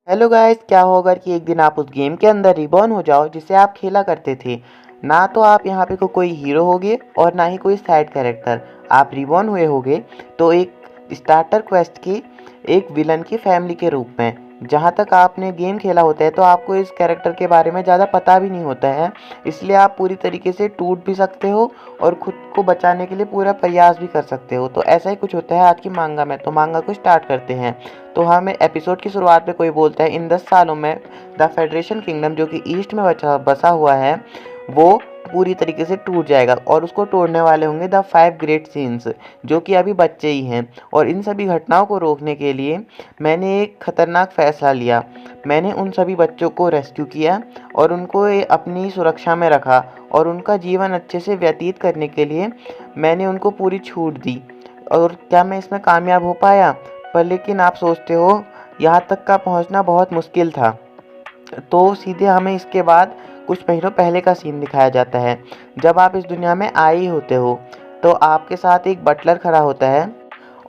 Hello guys, क्या होगा कि एक दिन आप उस गेम के अंदर रिबॉर्न हो जाओ जिसे आप खेला करते थे। ना तो आप यहाँ पे कोई हीरो होगे और ना ही कोई साइड कैरेक्टर। आप रिबॉर्न हुए होगे तो एक स्टार्टर क्वेस्ट की एक विलन की फैमिली के रूप में। जहाँ तक आपने गेम खेला होता है तो आपको इस कैरेक्टर के बारे में ज़्यादा पता भी नहीं होता है, इसलिए आप पूरी तरीके से टूट भी सकते हो और खुद को बचाने के लिए पूरा प्रयास भी कर सकते हो। तो ऐसा ही कुछ होता है आज की मांगा में। तो मांगा को स्टार्ट करते हैं। तो हमें एपिसोड की शुरुआत में कोई बोलता है इन 10 सालों में द फेडरेशन किंगडम जो कि ईस्ट में बसा हुआ है वो पूरी तरीके से टूट जाएगा और उसको तोड़ने वाले होंगे द 5 ग्रेट सीन्स जो कि अभी बच्चे ही हैं। और इन सभी घटनाओं को रोकने के लिए मैंने एक खतरनाक फैसला लिया। मैंने उन सभी बच्चों को रेस्क्यू किया और उनको अपनी सुरक्षा में रखा और उनका जीवन अच्छे से व्यतीत करने के लिए मैंने उनको पूरी छूट दी। और क्या मैं इसमें कामयाब हो पाया? पर लेकिन आप सोचते हो यहाँ तक का पहुँचना बहुत मुश्किल था। तो सीधे हमें इसके बाद कुछ महीनों पहले का सीन दिखाया जाता है। जब आप इस दुनिया में आए ही होते हो तो आपके साथ एक बटलर खड़ा होता है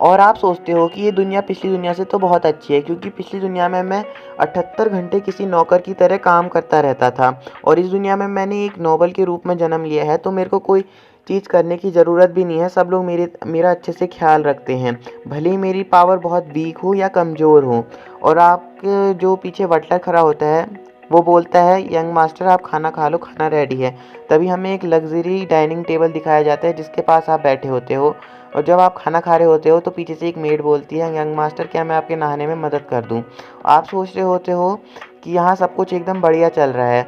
और आप सोचते हो कि ये दुनिया पिछली दुनिया से तो बहुत अच्छी है, क्योंकि पिछली दुनिया में मैं 78 घंटे किसी नौकर की तरह काम करता रहता था और इस दुनिया में मैंने एक नोबल के रूप में जन्म लिया है, तो मेरे को कोई चीज़ करने की ज़रूरत भी नहीं है। सब लोग मेरा अच्छे से ख्याल रखते हैं, भले ही मेरी पावर बहुत वीक हो या कमज़ोर हो। और आपके जो पीछे बटलर खड़ा होता है वो बोलता है यंग मास्टर आप खाना खा लो, खाना रेडी है। तभी हमें एक लग्जरी डाइनिंग टेबल दिखाया जाता है जिसके पास आप बैठे होते हो। और जब आप खाना खा रहे होते हो तो पीछे से एक मेड बोलती है यंग मास्टर क्या मैं आपके नहाने में मदद कर दूं? आप सोच रहे होते हो कि यहाँ सब कुछ एकदम बढ़िया चल रहा है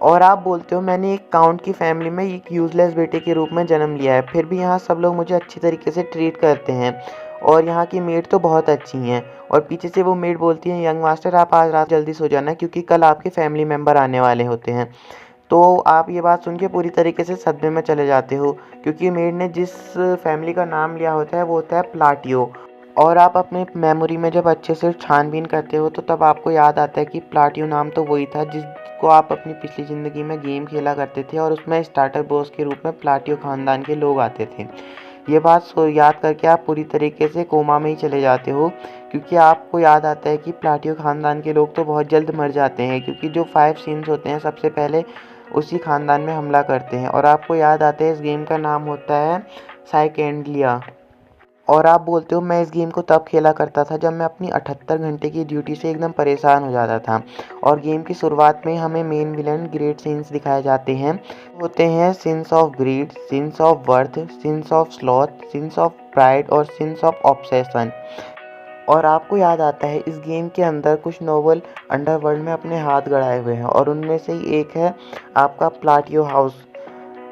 और आप बोलते हो मैंने एक काउंट की फैमिली में एक यूज़लेस बेटे के रूप में जन्म लिया है, फिर भी यहाँ सब लोग मुझे अच्छी तरीके से ट्रीट करते हैं और यहाँ की मेड तो बहुत अच्छी हैं। और पीछे से वो मेड बोलती है यंग मास्टर आप आज रात जल्दी सो जाना क्योंकि कल आपके फैमिली मेम्बर आने वाले होते हैं। तो आप ये बात सुन के पूरी तरीके से सदमे में चले जाते हो, क्योंकि मेड ने जिस फैमिली का नाम लिया होता है वो होता है प्लाटियो। और आप अपने मेमोरी में जब अच्छे से छानबीन करते हो तो तब आपको याद आता है कि प्लाटियो नाम तो वही था जिसको आप अपनी पिछली ज़िंदगी में गेम खेला करते थे और उसमें स्टार्टर बॉस के रूप में प्लाटियो ख़ानदान के लोग आते थे। ये बात याद करके आप पूरी तरीके से कोमा में ही चले जाते हो, क्योंकि आपको याद आता है कि प्लाटियो ख़ानदान के लोग तो बहुत जल्द मर जाते हैं, क्योंकि जो 5 सीन्स होते हैं सबसे पहले उसी ख़ानदान में हमला करते हैं। और आपको याद आता है इस गेम का नाम होता है साइकेंडलिया। और आप बोलते हो मैं इस गेम को तब खेला करता था जब मैं अपनी 78 घंटे की ड्यूटी से एकदम परेशान हो जाता था। और गेम की शुरुआत में हमें मेन विलन ग्रेट सीन्स दिखाए जाते हैं। होते हैं sins of greed, sins of wrath, sins of sloth, sins of pride और सिंस ऑफ ऑब्सेशन। और आपको याद आता है इस गेम के अंदर कुछ नोबल अंडरवर्ल्ड में अपने हाथ गड़ाए हुए हैं और उनमें से ही एक है आपका प्लाटियो हाउस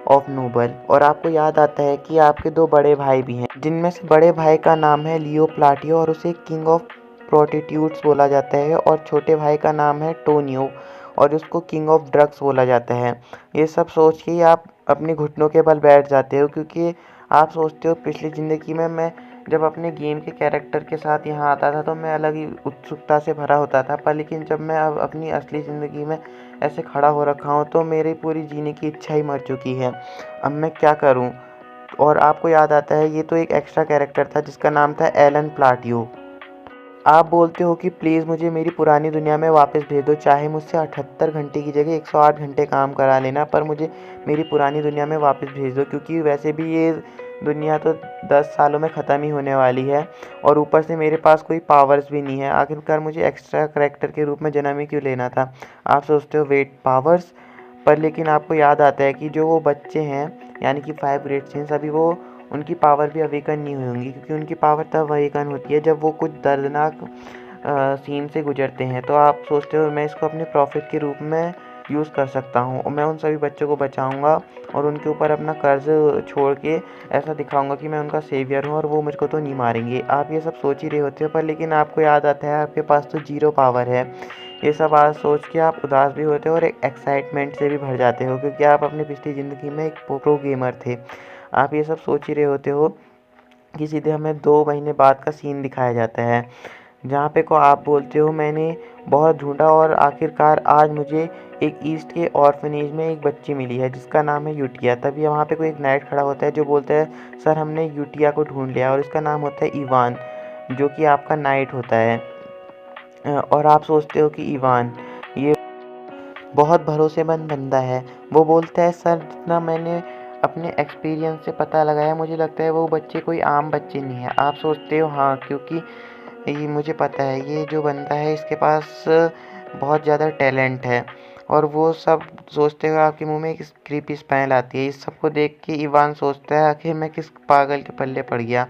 ऑफ नोबल। और आपको याद आता है कि आपके 2 बड़े भाई भी हैं, जिनमें से बड़े भाई का नाम है लियो प्लाटियो और उसे किंग ऑफ प्रोस्टिट्यूट्स बोला जाता है, और छोटे भाई का नाम है टोनियो और उसको किंग ऑफ ड्रग्स बोला जाता है। ये सब सोच के ही आप अपने घुटनों के बल बैठ जाते हो, क्योंकि आप सोचते हो पिछली ज़िंदगी में मैं जब अपने गेम के कैरेक्टर के साथ यहाँ आता था तो मैं अलग ही उत्सुकता से भरा होता था, पर लेकिन जब मैं अब अपनी असली ज़िंदगी में ऐसे खड़ा हो रखा हूँ तो मेरी पूरी जीने की इच्छा ही मर चुकी है। अब मैं क्या करूँ? और आपको याद आता है ये तो एक एक्स्ट्रा कैरेक्टर था जिसका नाम था एलन प्लाटियो। आप बोलते हो कि प्लीज़ मुझे मेरी पुरानी दुनिया में वापस भेज दो, चाहे मुझसे 78 घंटे की जगह 108 घंटे काम करा लेना, पर मुझे मेरी पुरानी दुनिया में वापस भेज दो, क्योंकि वैसे भी ये दुनिया तो 10 सालों में ख़त्म ही होने वाली है और ऊपर से मेरे पास कोई पावर्स भी नहीं है। आखिरकार मुझे एक्स्ट्रा करैक्टर के रूप में जन्म ही क्यों लेना था? आप सोचते हो वेट पावर्स, पर लेकिन आपको याद आता है कि जो वो बच्चे हैं यानी कि 5 ग्रेट सेंस अभी वो उनकी पावर भी अवेकन नहीं हुई होंगी, क्योंकि उनकी पावर तब अवेकन होती है जब वो कुछ दर्दनाक सीन से गुजरते हैं। तो आप सोचते हो मैं इसको अपने प्रॉफिट के रूप में यूज़ कर सकता हूँ और मैं उन सभी बच्चों को बचाऊँगा और उनके ऊपर अपना कर्ज छोड़ के ऐसा दिखाऊँगा कि मैं उनका सेवियर हूँ और वो मुझको तो नहीं मारेंगे। आप ये सब सोच ही रहे होते हो, पर लेकिन आपको याद आता है आपके पास तो 0 पावर है। ये सब आज सोच के आप उदास भी होते हो और एक एक्साइटमेंट से भी भर जाते हो, क्योंकि आप अपनी पिछली ज़िंदगी में एक प्रो गेमर थे। आप ये सब सोच ही रहे होते हो कि सीधे हमें 2 महीने बाद का सीन दिखाया जाता है, जहाँ पे को आप बोलते हो मैंने बहुत ढूंढा और आखिरकार आज मुझे एक ईस्ट के ऑर्फनेज में एक बच्ची मिली है जिसका नाम है यूटिया। तभी वहाँ पे कोई एक नाइट खड़ा होता है जो बोलता है सर हमने यूटिया को ढूंढ लिया, और इसका नाम होता है इवान जो कि आपका नाइट होता है। और आप सोचते हो कि इवान ये बहुत भरोसेमंद बंदा है। वो बोलता है सर जितना मैंने अपने एक्सपीरियंस से पता लगाया मुझे लगता है वो बच्चे कोई आम बच्चे नहीं है। आप सोचते हो हाँ, क्योंकि ये मुझे पता है ये जो बंदा है इसके पास बहुत ज़्यादा टैलेंट है। और वो सब सोचते हुए आपके मुंह में एक क्रीपी स्माइल आती है। इस सबको देख के इवान सोचता है आखिर मैं किस पागल के पल्ले पड़ गया।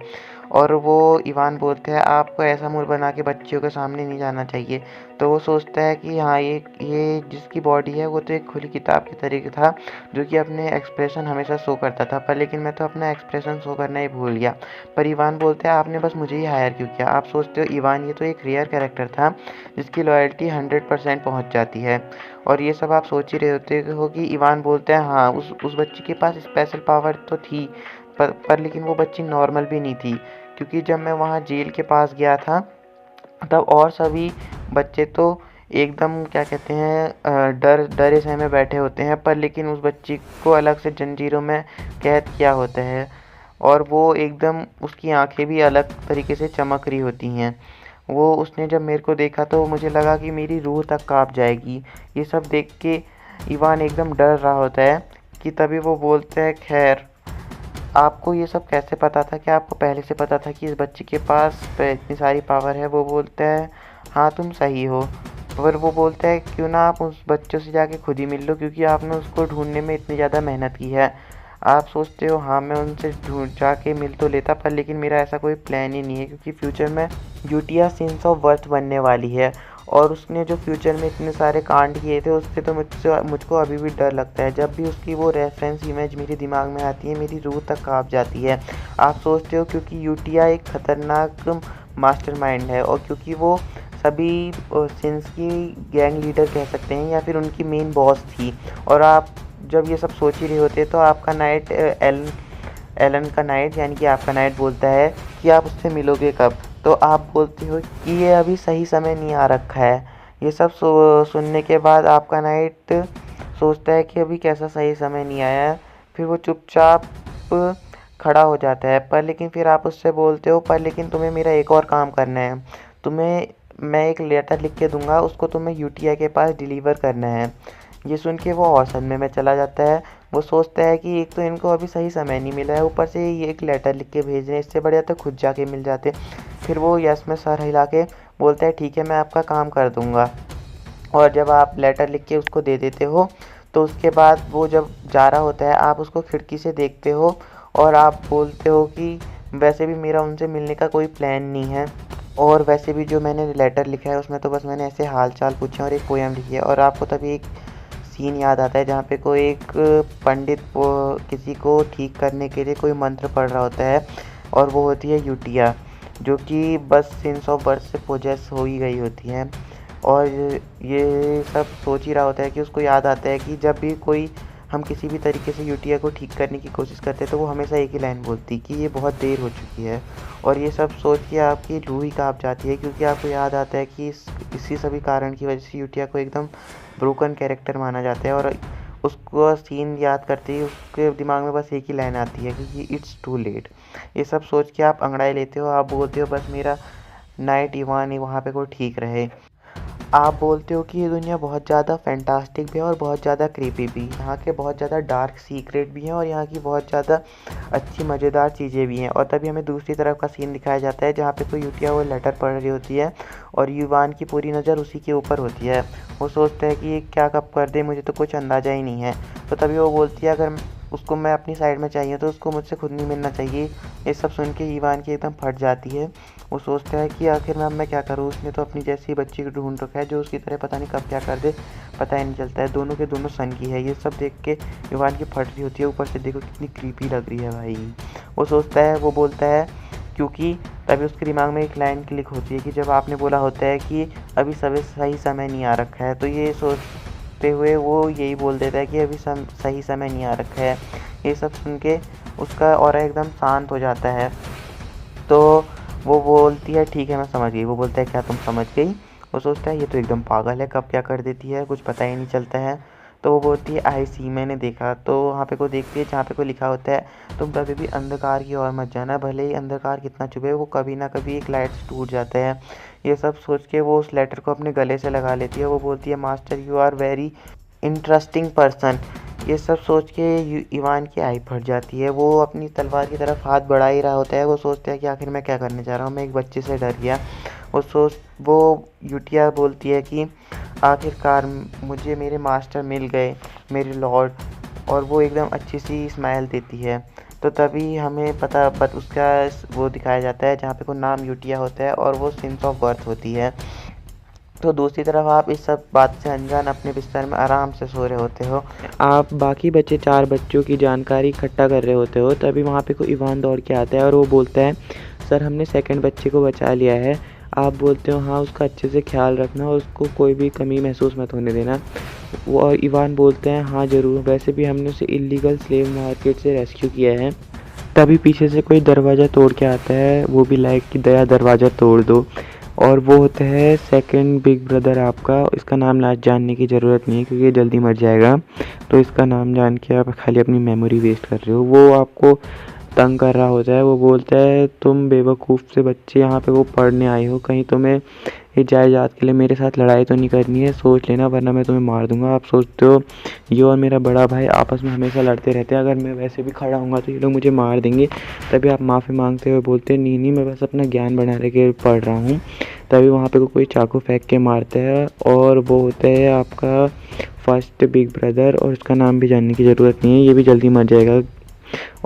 और वो इवान बोलते हैं आपको ऐसा मुंह बना के बच्चियों के सामने नहीं जाना चाहिए। तो वो सोचता है कि हाँ, ये जिसकी बॉडी है वो तो एक खुली किताब के तरीके था जो कि अपने एक्सप्रेशन हमेशा शो करता था, पर लेकिन मैं तो अपना एक्सप्रेशन शो करना ही भूल गया। पर इवान बोलते हैं आपने बस मुझे ही हायर क्यों किया। आप सोचते हो इवान ये तो एक रेयर कैरेक्टर था जिसकी लॉयल्टी 100% पहुंच जाती है। और ये सब आप सोच ही रहे होते हो कि इवान बोलते हैं हाँ, उस बच्ची के पास स्पेशल पावर तो थी, पर लेकिन वो बच्ची नॉर्मल भी नहीं थी। क्योंकि जब मैं वहाँ जेल के पास गया था तब और सभी बच्चे तो एकदम क्या कहते हैं डरे सहमे बैठे होते हैं, पर लेकिन उस बच्ची को अलग से जंजीरों में कैद किया होता है। और वो एकदम उसकी आंखें भी अलग तरीके से चमक रही होती हैं। वो उसने जब मेरे को देखा तो मुझे लगा कि मेरी रूह तक कांप जाएगी। ये सब देख के इवान एकदम डर रहा होता है कि तभी वो बोलते हैं खैर आपको ये सब कैसे पता था, क्या आपको पहले से पता था कि इस बच्चे के पास इतनी सारी पावर है। वो बोलता है हाँ तुम सही हो। पर वो बोलता है क्यों ना आप उस बच्चों से जाके खुद ही मिल लो क्योंकि आपने उसको ढूंढने में इतनी ज़्यादा मेहनत की है। आप सोचते हो हाँ, मैं उनसे ढूंढ जाके मिल तो लेता, पर लेकिन मेरा ऐसा कोई प्लान ही नहीं है क्योंकि फ्यूचर में यूटिया सेंस ऑफ वर्थ बनने वाली है। और उसने जो फ्यूचर में इतने सारे कांड किए थे उससे तो मुझको अभी भी डर लगता है। जब भी उसकी वो रेफरेंस इमेज मेरे दिमाग में आती है मेरी रूह तक कांप जाती है। आप सोचते हो क्योंकि यूटिया एक खतरनाक मास्टरमाइंड है और क्योंकि वो सभी सिंस की गैंग लीडर कह सकते हैं या फिर उनकी मेन बॉस थी। और आप जब ये सब सोच ही रहे होते तो आपका नाइट एलन का नाइट यानी कि आपका नाइट बोलता है कि आप उससे मिलोगे कब। तो आप बोलते हो कि ये अभी सही समय नहीं आ रखा है। ये सब सुनने के बाद आपका नाइट सोचता है कि अभी कैसा सही समय नहीं आया है। फिर वो चुपचाप खड़ा हो जाता है। पर लेकिन फिर आप उससे बोलते हो पर लेकिन तुम्हें मेरा एक और काम करना है। तुम्हें मैं एक लेटर लिख के दूंगा, उसको तुम्हें यूटिया के पास डिलीवर करना है। ये सुन के वो और सदमे में चला जाता है। वो सोचता है कि एक तो इनको अभी सही समय नहीं मिला है, ऊपर से ये एक लेटर लिख के भेज रहे हैं, इससे बढ़िया तो खुद जाके मिल जाते। फिर वो यस में सर हिला के बोलता है ठीक है मैं आपका काम कर दूंगा। और जब आप लेटर लिख के उसको दे देते हो तो उसके बाद वो जब जा रहा होता है आप उसको खिड़की से देखते हो और आप बोलते हो कि वैसे भी मेरा उनसे मिलने का कोई प्लान नहीं है। और वैसे भी जो मैंने लेटर लिखा है उसमें तो बस मैंने ऐसे हाल चाल पूछे और एक पोएम लिखी है। और आपको तभी एक सीन याद आता है जहाँ पे कोई एक पंडित किसी को ठीक करने के लिए कोई मंत्र पढ़ रहा होता है और वो होती है यूटिया जो कि बस सेंस ऑफ बर्थ से पोजेस हो ही गई होती है। और ये सब सोच ही रहा होता है कि उसको याद आता है कि जब भी कोई हम किसी भी तरीके से यूटिया को ठीक करने की कोशिश करते हैं तो वो हमेशा एक ही लाइन बोलती कि ये बहुत देर हो चुकी है। और ये सब सोच के आपकी रूह ही काँप जाती है क्योंकि आपको याद आता है कि इसी सभी कारण की वजह से यूटिया को एकदम ब्रोकन कैरेक्टर माना जाता है। और उसको सीन याद करते ही उसके दिमाग में बस एक ही लाइन आती है कि इट्स टू लेट। ये सब सोच के आप अंगड़ाई लेते हो, आप बोलते हो बस मेरा नाइट इवान वहाँ पे कोई ठीक रहे। आप बोलते हो कि ये दुनिया बहुत ज़्यादा फैंटास्टिक भी है और बहुत ज़्यादा क्रीपी भी। यहाँ के बहुत ज़्यादा डार्क सीक्रेट भी हैं और यहाँ की बहुत ज़्यादा अच्छी मज़ेदार चीज़ें भी हैं। और तभी हमें दूसरी तरफ का सीन दिखाया जाता है जहाँ पे कोई यूटिया वो लेटर पढ़ रही होती है और युवान की पूरी नज़र उसी के ऊपर होती है। वो सोचता है कि ये क्या कब कर दे, मुझे तो कुछ अंदाज़ा ही नहीं है। तो तभी वो बोलती है अगर उसको मैं अपनी साइड में चाहिए तो उसको मुझसे खुद नहीं मिलना चाहिए। ये सब सुन के ईवान की एकदम फट जाती है। वो सोचता है कि आखिर में अब मैं क्या करूँ, उसने तो अपनी जैसी बच्ची को ढूंढ रखा है जो उसकी तरह पता नहीं कब क्या कर दे, पता ही नहीं चलता है। दोनों के दोनों सन की है। ये सब देख के ईवान की फट रही होती है, ऊपर से देखो कितनी क्रीपी लग रही है भाई। वो सोचता है, वो बोलता है क्योंकि तभी उसके दिमाग में एक लाइन क्लिक होती है कि जब आपने बोला होता है कि अभी सही समय नहीं आ रखा है, तो ये सोचते हुए वो यही बोल देता है कि अभी सही समय नहीं आ रखा है। ये सब सुन के उसका ऑरा एकदम शांत हो जाता है। तो वो बोलती है ठीक है मैं समझ गई। वो बोलता है क्या तुम समझ गई। वो सोचता है ये तो एकदम पागल है, कब क्या कर देती है कुछ पता ही नहीं चलता है। तो वो बोलती है आई सी, मैंने देखा। तो वहाँ पे को देखती है जहाँ पे को लिखा होता है तुम कभी भी अंधकार की ओर मत जाना, भले ही अंधकार कितना छुपे वो कभी ना कभी एक लाइट से टूट जाता है। ये सब सोच के वो उस लेटर को अपने गले से लगा लेती है। वो बोलती है master you are very interesting person. ये सब सोच के इवान की आई फट जाती है। वो अपनी तलवार की तरफ हाथ बढ़ा ही रहा होता है। वो सोचता है कि आखिर मैं क्या करने जा रहा हूँ, मैं एक बच्चे से डर गया। वो यूटिया बोलती है कि आखिरकार मुझे मेरे मास्टर मिल गए, मेरे लॉर्ड। और वो एकदम अच्छी सी स्माइल देती है। तो तभी हमें पता उसका वो दिखाया जाता है जहाँ पे को नाम यूटिया होता है और वो सिंस ऑफ बर्थ होती है। तो दूसरी तरफ आप इस सब बात से अनजान अपने बिस्तर में आराम से सो रहे होते हो। आप बाकी बचे 4 बच्चों की जानकारी इकट्ठा कर रहे होते हो। तभी वहाँ पे कोई इवान दौड़ के आता है और वो बोलता है सर हमने सेकंड बच्चे को बचा लिया है। आप बोलते हो हाँ उसका अच्छे से ख्याल रखना और उसको कोई भी कमी महसूस मत होने देना। वो और इवान बोलते हैं हाँ ज़रूर, वैसे भी हमने उसे इलीगल स्लेव मार्केट से रेस्क्यू किया है। तभी पीछे से कोई दरवाज़ा तोड़ के आता है, वो भी लाइक कि दया दरवाज़ा तोड़ दो। और वो होता है सेकंड बिग ब्रदर आपका। इसका नाम आज जानने की ज़रूरत नहीं है क्योंकि ये जल्दी मर जाएगा। तो इसका नाम जान के आप खाली अपनी मेमोरी वेस्ट कर रहे हो। वो आपको तंग कर रहा होता है। वो बोलता है तुम बेवकूफ़ से बच्चे यहाँ पे वो पढ़ने आए हो, कहीं तुम्हें ये जायदाद के लिए मेरे साथ लड़ाई तो नहीं करनी है, सोच लेना वरना मैं तुम्हें मार दूंगा। आप सोचते हो ये और मेरा बड़ा भाई आपस में हमेशा लड़ते रहते हैं, अगर मैं वैसे भी खड़ा हूँगा तो ये लोग मुझे मार देंगे। तभी आप माफ़ी मांगते हुए बोलते हैं नहीं नहीं मैं बस अपना ज्ञान बढ़ाने के पढ़ रहा हूँ। तभी वहाँ पे कोई चाकू फेंक के मारता है और वो होता है आपका फर्स्ट बिग ब्रदर। और उसका नाम भी जानने की ज़रूरत नहीं है, ये भी जल्दी मर जाएगा।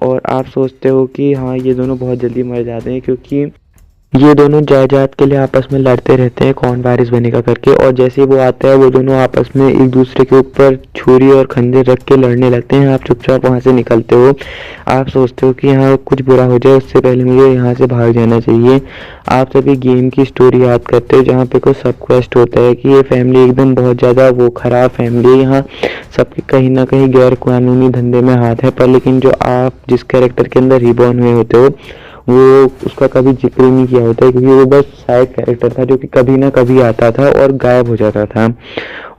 और आप सोचते हो कि हाँ ये दोनों बहुत जल्दी मर जाते हैं क्योंकि ये दोनों जायदाद के लिए आपस में लड़ते रहते हैं कौन वारिस बनेगा करके। और जैसे ही वो आता है वो दोनों आपस में एक दूसरे के ऊपर छुरी और खंजर रख के लड़ने लगते हैं। आप चुपचाप वहाँ से निकलते हो। आप सोचते हो कि यहाँ कुछ बुरा हो जाए उससे पहले मुझे यहाँ से भाग जाना चाहिए। आप सभी गेम की स्टोरी याद करते हो जहाँ पे कोई सब क्वेस्ट होता है कि ये फैमिली एकदम बहुत ज़्यादा वो ख़राब फैमिली है, यहाँ सबके कहीं ना कहीं गैर कानूनी धंधे में हाथ है। पर लेकिन जो आप जिस कैरेक्टर के अंदर रिबॉर्न हुए होते हो वो उसका कभी जिक्र ही नहीं किया होता है क्योंकि वो बस साइड कैरेक्टर था जो कि कभी ना कभी आता था और गायब हो जाता था।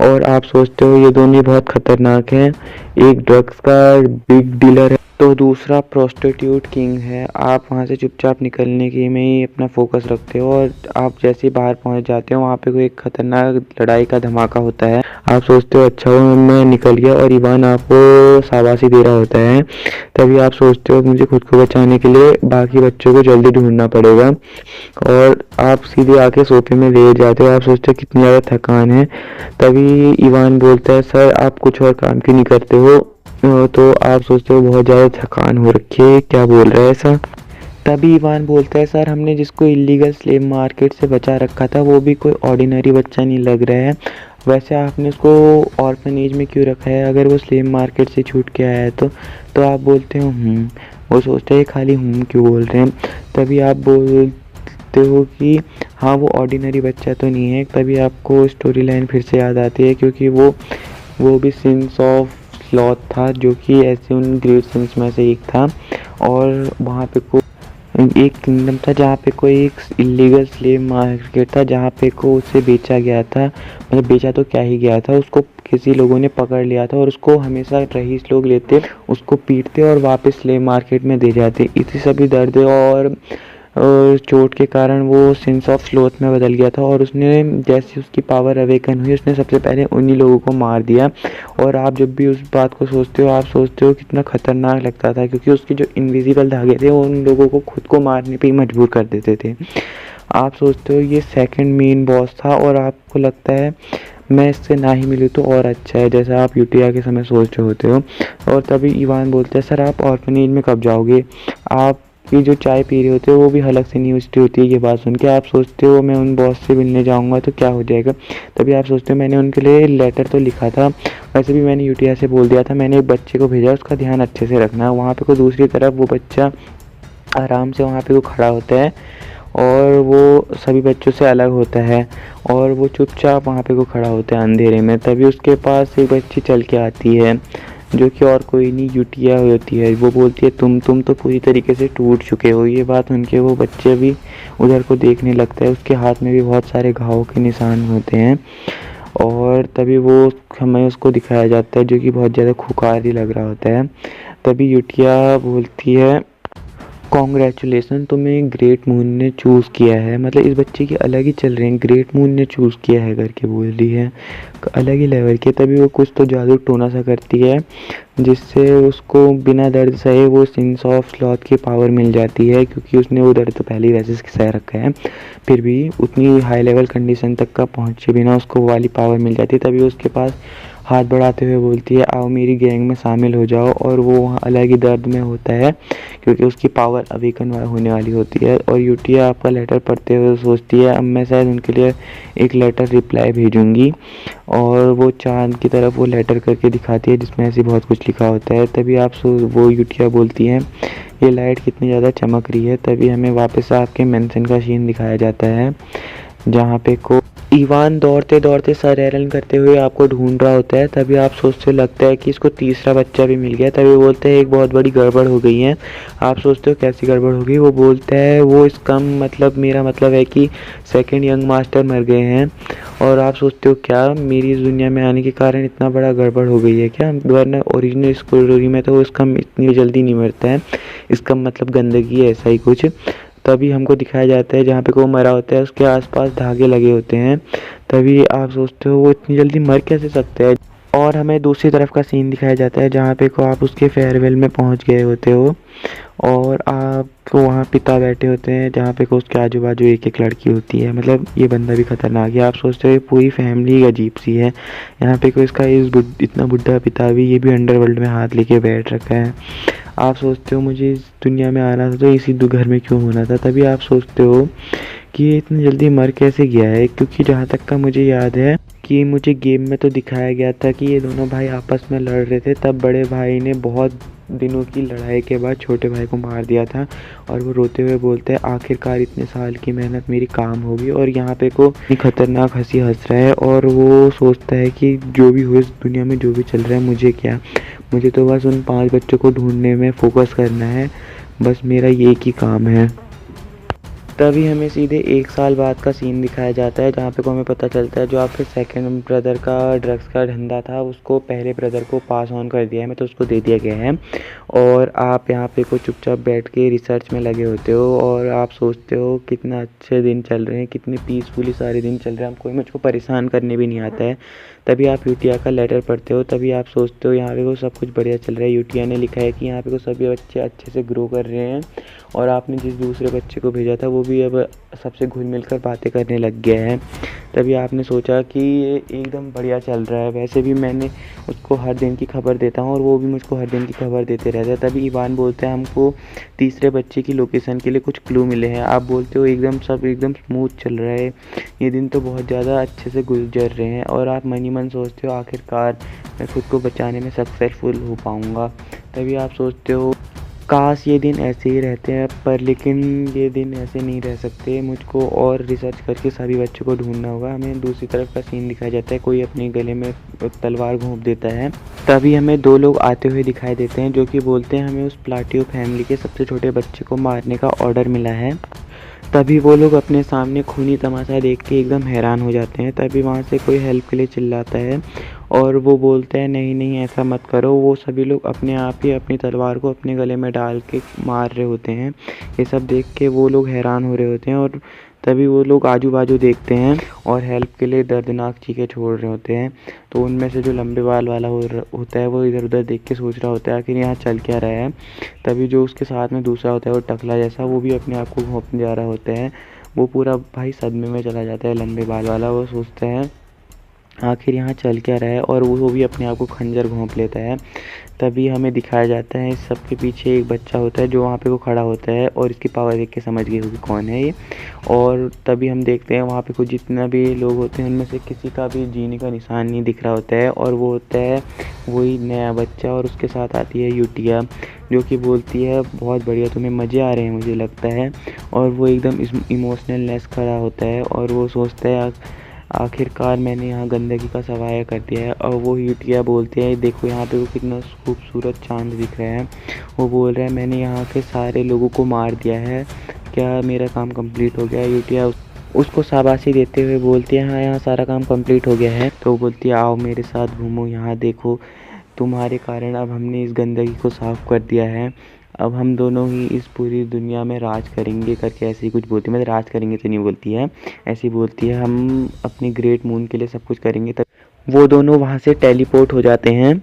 और आप सोचते हो ये दोनों बहुत खतरनाक हैं, एक ड्रग्स का बिग डीलर है तो दूसरा प्रोस्टिट्यूट किंग है। आप वहाँ से चुपचाप निकलने की में ही अपना फोकस रखते हो और आप जैसे ही बाहर पहुँच जाते हो वहाँ पे कोई एक खतरनाक लड़ाई का धमाका होता है। आप सोचते हो अच्छा हुआ मैं निकल गया और इवान आपको शाबाशी दे रहा होता है। तभी आप सोचते हो मुझे खुद को बचाने के लिए बाकी बच्चों को जल्दी ढूंढना पड़ेगा और आप सीधे आके सोफे में लेट जाते हो। आप सोचते हो कितनी ज़्यादा थकान है। तभी इवान बोलता है सर आप कुछ और काम क्यों नहीं करते हो। तो आप सोचते हो बहुत ज़्यादा थकान हो रखी है, क्या बोल रहा है ऐसा। तभी इवान बोलता है सर हमने जिसको इलीगल स्लेव मार्केट से बचा रखा था वो भी कोई ऑर्डिनरी बच्चा नहीं लग रहा है, वैसे आपने उसको ऑर्फनेज में क्यों रखा है अगर वो स्लेव मार्केट से छूट के आया है तो आप बोलते हो वो सोचता है खाली क्यों बोल रहे हैं। तभी आप बोलते हो कि हाँ वो ऑर्डिनरी बच्चा तो नहीं है। तभी आपको स्टोरी लाइन फिर से याद आती है क्योंकि वो भी सिंस ऑफ स्लॉथ था जो कि ऐसे उन ग्रेट सिंस में से एक था। और वहाँ पे एक किंगडम था जहाँ पे कोई एक इलीगल स्लेव मार्केट था जहाँ पे को उसे बेचा गया था, मतलब बेचा तो क्या ही गया था, उसको किसी लोगों ने पकड़ लिया था और उसको हमेशा रईस लोग लेते उसको पीटते और वापस स्लेव मार्केट में दे जाते। इसी सभी दर्द और चोट के कारण वो सेंस ऑफ स्लोथ में बदल गया था और उसने जैसे उसकी पावर अवेकन हुई उसने सबसे पहले उन्हीं लोगों को मार दिया। और आप जब भी उस बात को सोचते हो आप सोचते हो कितना खतरनाक लगता था क्योंकि उसके जो इनविजिबल धागे थे वो उन लोगों को खुद को मारने पे ही मजबूर कर देते थे। आप सोचते हो ये सेकंड मेन बॉस था और आपको लगता है मैं इससे ना ही मिलूँ तो और अच्छा है, जैसा आप यूटिया के समय सोच रहे होते हो। और तभी इवान बोलता है सर आप ऑर्फनेज में कब जाओगे, आप की जो चाय पी रहे होते हो वो भी हलक से नहीं उठती होती है। ये बात सुन के आप सोचते हो मैं उन बॉस से मिलने जाऊंगा तो क्या हो जाएगा। तभी आप सोचते हो मैंने उनके लिए लेटर तो लिखा था, वैसे भी मैंने यूटिया से बोल दिया था मैंने एक बच्चे को भेजा उसका ध्यान अच्छे से रखना। वहाँ पे को दूसरी तरफ वो बच्चा आराम से वहाँ पे वो खड़ा होता है और वो सभी बच्चों से अलग होता है और वो चुपचाप वहाँ पे को खड़ा होता है अंधेरे में। तभी उसके पास एक बच्ची चल के आती है जो कि और कोई नहीं यूटिया होती है। वो बोलती है तुम तो पूरी तरीके से टूट चुके हो। ये बात उनके वो बच्चे भी उधर को देखने लगता है, उसके हाथ में भी बहुत सारे घावों के निशान होते हैं। और तभी वो हमें उसको दिखाया जाता है जो कि बहुत ज़्यादा खूंखार ही लग रहा होता है। तभी यूटिया बोलती है, कॉन्ग्रेचुलेसन, तुम्हें ग्रेट मून ने चूज़ किया है। मतलब इस बच्चे की अलग ही चल रहे हैं, ग्रेट मून ने चूज़ किया है करके बोल रही है, अलग ही लेवल के। तभी वो कुछ तो जादू टोना सा करती है जिससे उसको बिना दर्द सहे वो सेंस ऑफ स्लॉथ की पावर मिल जाती है, क्योंकि उसने वो दर्द तो पहले ही वैसे सह रखा है, फिर भी उतनी हाई लेवल कंडीशन तक का पहुँचे बिना उसको वो वाली पावर मिल जाती है। तभी उसके पास हाथ बढ़ाते हुए बोलती है, आओ मेरी गैंग में शामिल हो जाओ। और वो वहाँ अलग ही दर्द में होता है क्योंकि उसकी पावर अवेकन होने वाली होती है। और यूटिया आपका लेटर पढ़ते हुए सोचती है, अब मैं शायद उनके लिए एक लेटर रिप्लाई भेजूंगी। और वो चांद की तरफ वो लेटर करके दिखाती है जिसमें ऐसे बहुत कुछ लिखा होता है। तभी वो यूटिया बोलती है, ये लाइट कितनी ज़्यादा चमक रही है। तभी हमें वापस आपके मेंशन का सीन दिखाया जाता है जहाँ पे को इवान दौड़ते दौड़ते सर एरन करते हुए आपको ढूंढ रहा होता है। तभी आप सोचते हो लगता है कि इसको तीसरा बच्चा भी मिल गया। तभी वो बोलते हैं, एक बहुत बड़ी गड़बड़ हो गई है। आप सोचते हो कैसी गड़बड़ हो गई। वो बोलता है, वो इसका मतलब मेरा मतलब है कि सेकंड यंग मास्टर मर गए हैं। और आप सोचते हो क्या मेरी इस दुनिया में आने के कारण इतना बड़ा गड़बड़ हो गई है क्या, वरना ओरिजिनल स्टोरी में तो इसका इतनी जल्दी नहीं मरता है, इसका मतलब गंदगी है, ऐसा ही कुछ। तभी हमको दिखाया जाता है जहाँ पे वो मरा होता है उसके आसपास धागे लगे होते हैं। तभी आप सोचते हो वो इतनी जल्दी मर कैसे सकते हैं। और हमें दूसरी तरफ का सीन दिखाया जाता है जहाँ पे को आप उसके फेयरवेल में पहुँच गए होते हो और आपको वहाँ पिता बैठे होते हैं जहाँ पे को उसके आजू बाजू एक एक लड़की होती है। मतलब ये बंदा भी खतरनाक है। आप सोचते हो ये पूरी फैमिली अजीब सी है। यहाँ पे को इसका इतना बुढ़ा पिता भी, ये भी अंडरवर्ल्ड में हाथ लेके बैठ रखा है। आप सोचते हो मुझे इस दुनिया में आना था तो इसी घर में क्यों होना था। तभी आप सोचते हो कि ये इतनी जल्दी मर कैसे गया है, क्योंकि जहाँ तक का मुझे याद है कि मुझे गेम में तो दिखाया गया था कि ये दोनों भाई आपस में लड़ रहे थे, तब बड़े भाई ने बहुत दिनों की लड़ाई के बाद छोटे भाई को मार दिया था। और वो रोते हुए बोलते हैं, आखिरकार इतने साल की मेहनत मेरी काम होगी। और यहाँ पे को खतरनाक हंसी हंस रहा है और वो सोचता है कि जो भी हो इस दुनिया में, जो भी चल रहा है, मुझे क्या, मुझे तो बस उन 5 बच्चों को ढूंढने में फोकस करना है, बस मेरा ये एक ही काम है। तभी हमें सीधे 1 साल बाद का सीन दिखाया जाता है जहाँ पे को हमें पता चलता है जो आपके सेकंड ब्रदर का ड्रग्स का धंधा था उसको पहले ब्रदर को पास ऑन कर दिया है, मतलब उसको दे दिया गया है। और आप यहाँ पे को चुपचाप बैठ के रिसर्च में लगे होते हो और आप सोचते हो कितना अच्छे दिन चल रहे हैं, कितने पीसफुली सारे दिन चल रहे हैं, कोई मुझको परेशान करने भी नहीं आता है। तभी आप यूटिया का लेटर पढ़ते हो। तभी आप सोचते हो यहाँ पे को सब कुछ बढ़िया चल रहा है। यूटिया ने लिखा है कि यहाँ पे को सभी बच्चे अच्छे से ग्रो कर रहे हैं और आपने जिस दूसरे बच्चे को भेजा था वो भी अब सबसे घुल मिल कर बातें करने लग गया है। तभी आपने सोचा कि ये एकदम बढ़िया चल रहा है। वैसे भी मैंने उसको हर दिन की खबर देता हूँ और वो भी मुझको हर दिन की खबर देते रहते हैं। तभी इवान बोलते हैं, हमको तीसरे बच्चे की लोकेशन के लिए कुछ क्लू मिले हैं। आप बोलते हो एकदम सब एकदम स्मूथ चल रहा है, ये दिन तो बहुत ज़्यादा अच्छे से गुजर रहे हैं। और आप मन ही मन सोचते हो आखिरकार मैं खुद को बचाने में सक्सेसफुल हो पाऊँगा। तभी आप सोचते हो काश ये दिन ऐसे ही रहते हैं, पर लेकिन ये दिन ऐसे नहीं रह सकते, मुझको और रिसर्च करके सभी बच्चों को ढूंढना होगा। हमें दूसरी तरफ का सीन दिखाया जाता है, कोई अपने गले में तलवार घोंप देता है। तभी हमें 2 लोग आते हुए दिखाई देते हैं जो कि बोलते हैं हमें उस प्लाटियो फैमिली के सबसे छोटे बच्चे को मारने का ऑर्डर मिला है। तभी वो लोग अपने सामने खूनी तमाशा देख के एकदम हैरान हो जाते हैं। तभी वहाँ से कोई हेल्प के लिए चिल्लाता है और वो बोलते हैं, नहीं नहीं ऐसा मत करो। वो सभी लोग अपने आप ही अपनी तलवार को अपने गले में डाल के मार रहे होते हैं। ये सब देख के वो लोग हैरान हो रहे होते हैं और तभी वो लोग आजू बाजू देखते हैं और हेल्प के लिए दर्दनाक चीखें छोड़ रहे होते हैं। तो उनमें से जो लंबे बाल वाला होता है वो इधर उधर देख के सोच रहा होता है आखिर यहाँ चल क्या रहा है। तभी जो उसके साथ में दूसरा होता है वो टकला जैसा, वो भी अपने आप को घोंपने जा रहा होता है। वो पूरा भाई सदमे में चला जाता है लंबे बाल वाला। वो सोचता है आखिर यहाँ चल क्या रहा है और वो भी अपने आप को खंजर घोंप लेता है। तभी हमें दिखाया जाता है इस सब के पीछे एक बच्चा होता है जो वहाँ पे वो खड़ा होता है और इसकी पावर देख के समझ गए होगी कौन है ये। और तभी हम देखते हैं वहाँ पे कुछ जितना भी लोग होते हैं उनमें से किसी का भी जीने का निशान नहीं दिख रहा होता है और वो होता है वही नया बच्चा। और उसके साथ आती है यूटिया जो कि बोलती है बहुत बढ़िया, तुम्हें मज़े आ रहे हैं मुझे लगता है। और वो एकदम इमोशनलनेस खड़ा होता है और वो सोचता है आखिरकार मैंने यहाँ गंदगी का सफाया कर दिया है। और वो यूटिया बोलते हैं देखो यहाँ पे वो कितना खूबसूरत चांद दिख रहा है। वो बोल रहा है मैंने यहाँ के सारे लोगों को मार दिया है, क्या मेरा काम कंप्लीट हो गया। यूटिया उसको शाबाशी देते हुए बोलती है हाँ यहाँ सारा काम कंप्लीट हो गया है। तो वो बोलती है आओ मेरे साथ घूमो, यहाँ देखो तुम्हारे कारण अब हमने इस गंदगी को साफ़ कर दिया है, अब हम दोनों ही इस पूरी दुनिया में राज करेंगे करके ऐसे ही कुछ बोलती है। मतलब राज करेंगे तो नहीं बोलती है, ऐसी बोलती है हम अपनी ग्रेट मून के लिए सब कुछ करेंगे। तब वो दोनों वहाँ से टेलीपोर्ट हो जाते हैं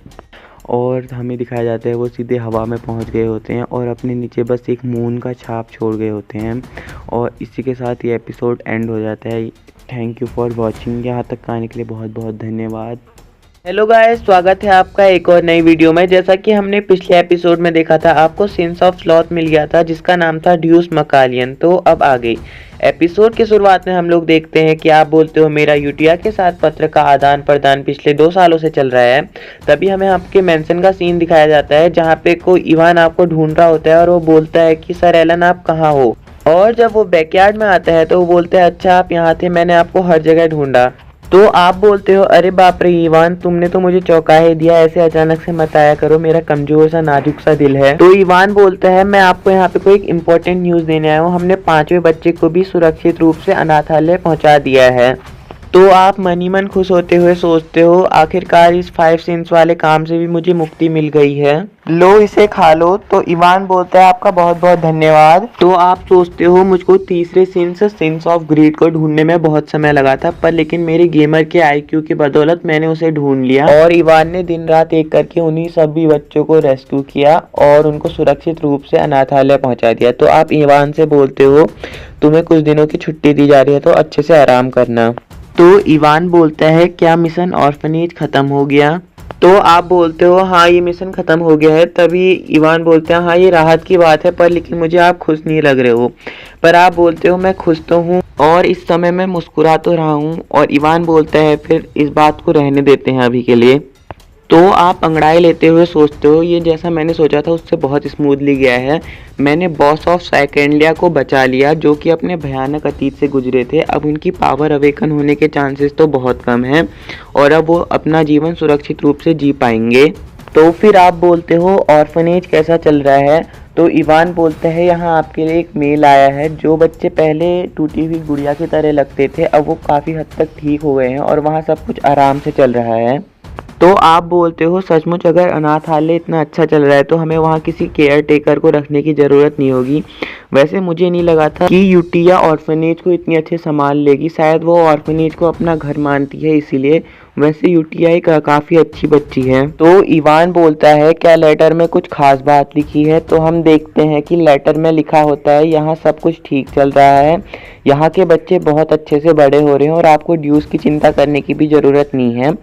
और हमें दिखाया जाता है वो सीधे हवा में पहुँच गए होते हैं और अपने नीचे बस एक मून का छाप छोड़ गए होते हैं। और इसी के साथ ये एपिसोड एंड हो जाता है। Thank you for watching. यहाँ तक आने के लिए बहुत बहुत धन्यवाद। हेलो गाइस, स्वागत है आपका एक और नई वीडियो में। जैसा कि हमने पिछले एपिसोड में देखा था, आपको सिंस ऑफ स्लॉथ मिल गया था जिसका नाम था ड्यूस मकालियन। तो अब आ गई एपिसोड की शुरुआत में हम लोग देखते हैं कि आप बोलते हो मेरा यूटिया के साथ पत्र का आदान प्रदान पिछले 2 सालों से चल रहा है। तभी हमें आपके मेंशन का सीन दिखाया जाता है जहाँ पे कोई इवान आपको ढूंढ रहा होता है और वो बोलता है कि सर एलन आप कहाँ हो। और जब वो बैकयार्ड में आता है तो वो बोलते हैं अच्छा आप यहाँ थे, मैंने आपको हर जगह ढूंढा। तो आप बोलते हो अरे बाप रे इवान, तुमने तो मुझे चौंका ही दिया, ऐसे अचानक से मत आया करो, मेरा कमजोर सा नाजुक सा दिल है। तो इवान बोलता है मैं आपको यहाँ पे कोई एक इम्पोर्टेंट न्यूज़ देने आया हूँ, हमने 5वें बच्चे को भी सुरक्षित रूप से अनाथालय पहुँचा दिया है। तो आप मनी मन खुश होते हुए सोचते हो आखिरकार इस 5 सिंस वाले काम से भी मुझे मुक्ति मिल गई है, लो इसे खा लो। तो इवान बोलता है आपका बहुत बहुत धन्यवाद। तो आप सोचते हो मुझको तीसरे सिंस ऑफ ग्रीड को ढूंढने में बहुत समय लगा था, पर लेकिन मेरी गेमर के आईक्यू की बदौलत मैंने उसे ढूंढ लिया और इवान ने दिन रात एक करके उन्हीं सभी बच्चों को रेस्क्यू किया और उनको सुरक्षित रूप से अनाथालय पहुंचा दिया। तो आप इवान से बोलते हो तुम्हें कुछ दिनों की छुट्टी दी जा रही है तो अच्छे से आराम करना। तो इवान बोलता है क्या मिशन ऑर्फनेज खत्म हो गया। तो आप बोलते हो हाँ ये मिशन खत्म हो गया है। तभी इवान बोलते हैं हाँ ये राहत की बात है, पर लेकिन मुझे आप खुश नहीं लग रहे हो। पर आप बोलते हो मैं खुश तो हूँ और इस समय मैं मुस्कुरा तो रहा हूँ। और इवान बोलता है फिर इस बात को रहने देते हैं अभी के लिए। तो आप अंगड़ाई लेते हुए सोचते हो ये जैसा मैंने सोचा था उससे बहुत स्मूथली गया है, मैंने बॉस ऑफ साइकेंडिया को बचा लिया जो कि अपने भयानक अतीत से गुजरे थे। अब उनकी पावर अवेकन होने के चांसेस तो बहुत कम हैं और अब वो अपना जीवन सुरक्षित रूप से जी पाएंगे। तो फिर आप बोलते हो ऑर्फनेज कैसा चल रहा है। तो इवान बोलते हैं यहाँ आपके लिए एक मेल आया है, जो बच्चे पहले टूटी हुई गुड़िया की तरह लगते थे अब वो काफ़ी हद तक ठीक हो गए हैं और वहाँ सब कुछ आराम से चल रहा है। तो आप बोलते हो सचमुच अगर अनाथालय इतना अच्छा चल रहा है तो हमें वहाँ किसी केयर टेकर को रखने की ज़रूरत नहीं होगी। वैसे मुझे नहीं लगा था कि यूटिया ऑर्फनेज को इतनी अच्छे संभाल लेगी, शायद वो ऑर्फनेज को अपना घर मानती है इसीलिए। वैसे यूटिया एक काफ़ी अच्छी बच्ची है। तो इवान बोलता है क्या लेटर में कुछ खास बात लिखी है। तो हम देखते हैं कि लेटर में लिखा होता है यहाँ सब कुछ ठीक चल रहा है, यहाँ के बच्चे बहुत अच्छे से बड़े हो रहे हैं और आपको ड्यूस की चिंता करने की भी ज़रूरत नहीं है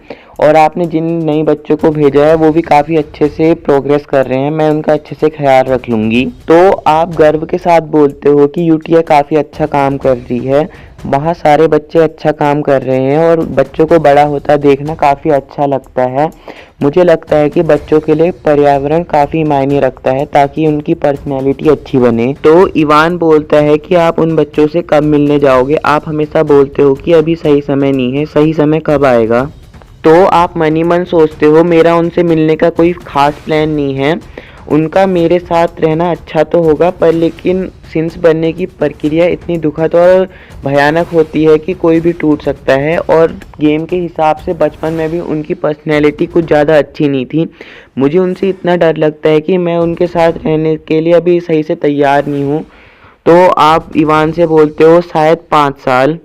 और आपने जिन नए बच्चों को भेजा है वो भी काफ़ी अच्छे से प्रोग्रेस कर रहे हैं, मैं उनका अच्छे से ख्याल रख लूँगी। तो आप गर्व के साथ बोलते हो कि यूटिया काफ़ी अच्छा काम कर रही है, वहाँ सारे बच्चे अच्छा काम कर रहे हैं और बच्चों को बड़ा होता देखना काफ़ी अच्छा लगता है। मुझे लगता है कि बच्चों के लिए पर्यावरण काफ़ी मायने रखता है ताकि उनकी पर्सनैलिटी अच्छी बने। तो इवान बोलता है कि आप उन बच्चों से कब मिलने जाओगे, आप हमेशा बोलते हो कि अभी सही समय नहीं है, सही समय कब आएगा। तो आप मनी मन सोचते हो मेरा उनसे मिलने का कोई ख़ास प्लान नहीं है, उनका मेरे साथ रहना अच्छा तो होगा पर लेकिन सिंस बनने की प्रक्रिया इतनी दुखद और भयानक होती है कि कोई भी टूट सकता है और गेम के हिसाब से बचपन में भी उनकी पर्सनैलिटी कुछ ज़्यादा अच्छी नहीं थी। मुझे उनसे इतना डर लगता है कि मैं उनके साथ रहने के लिए अभी सही से तैयार नहीं हूँ। तो आप इवान से बोलते हो शायद 5 साल।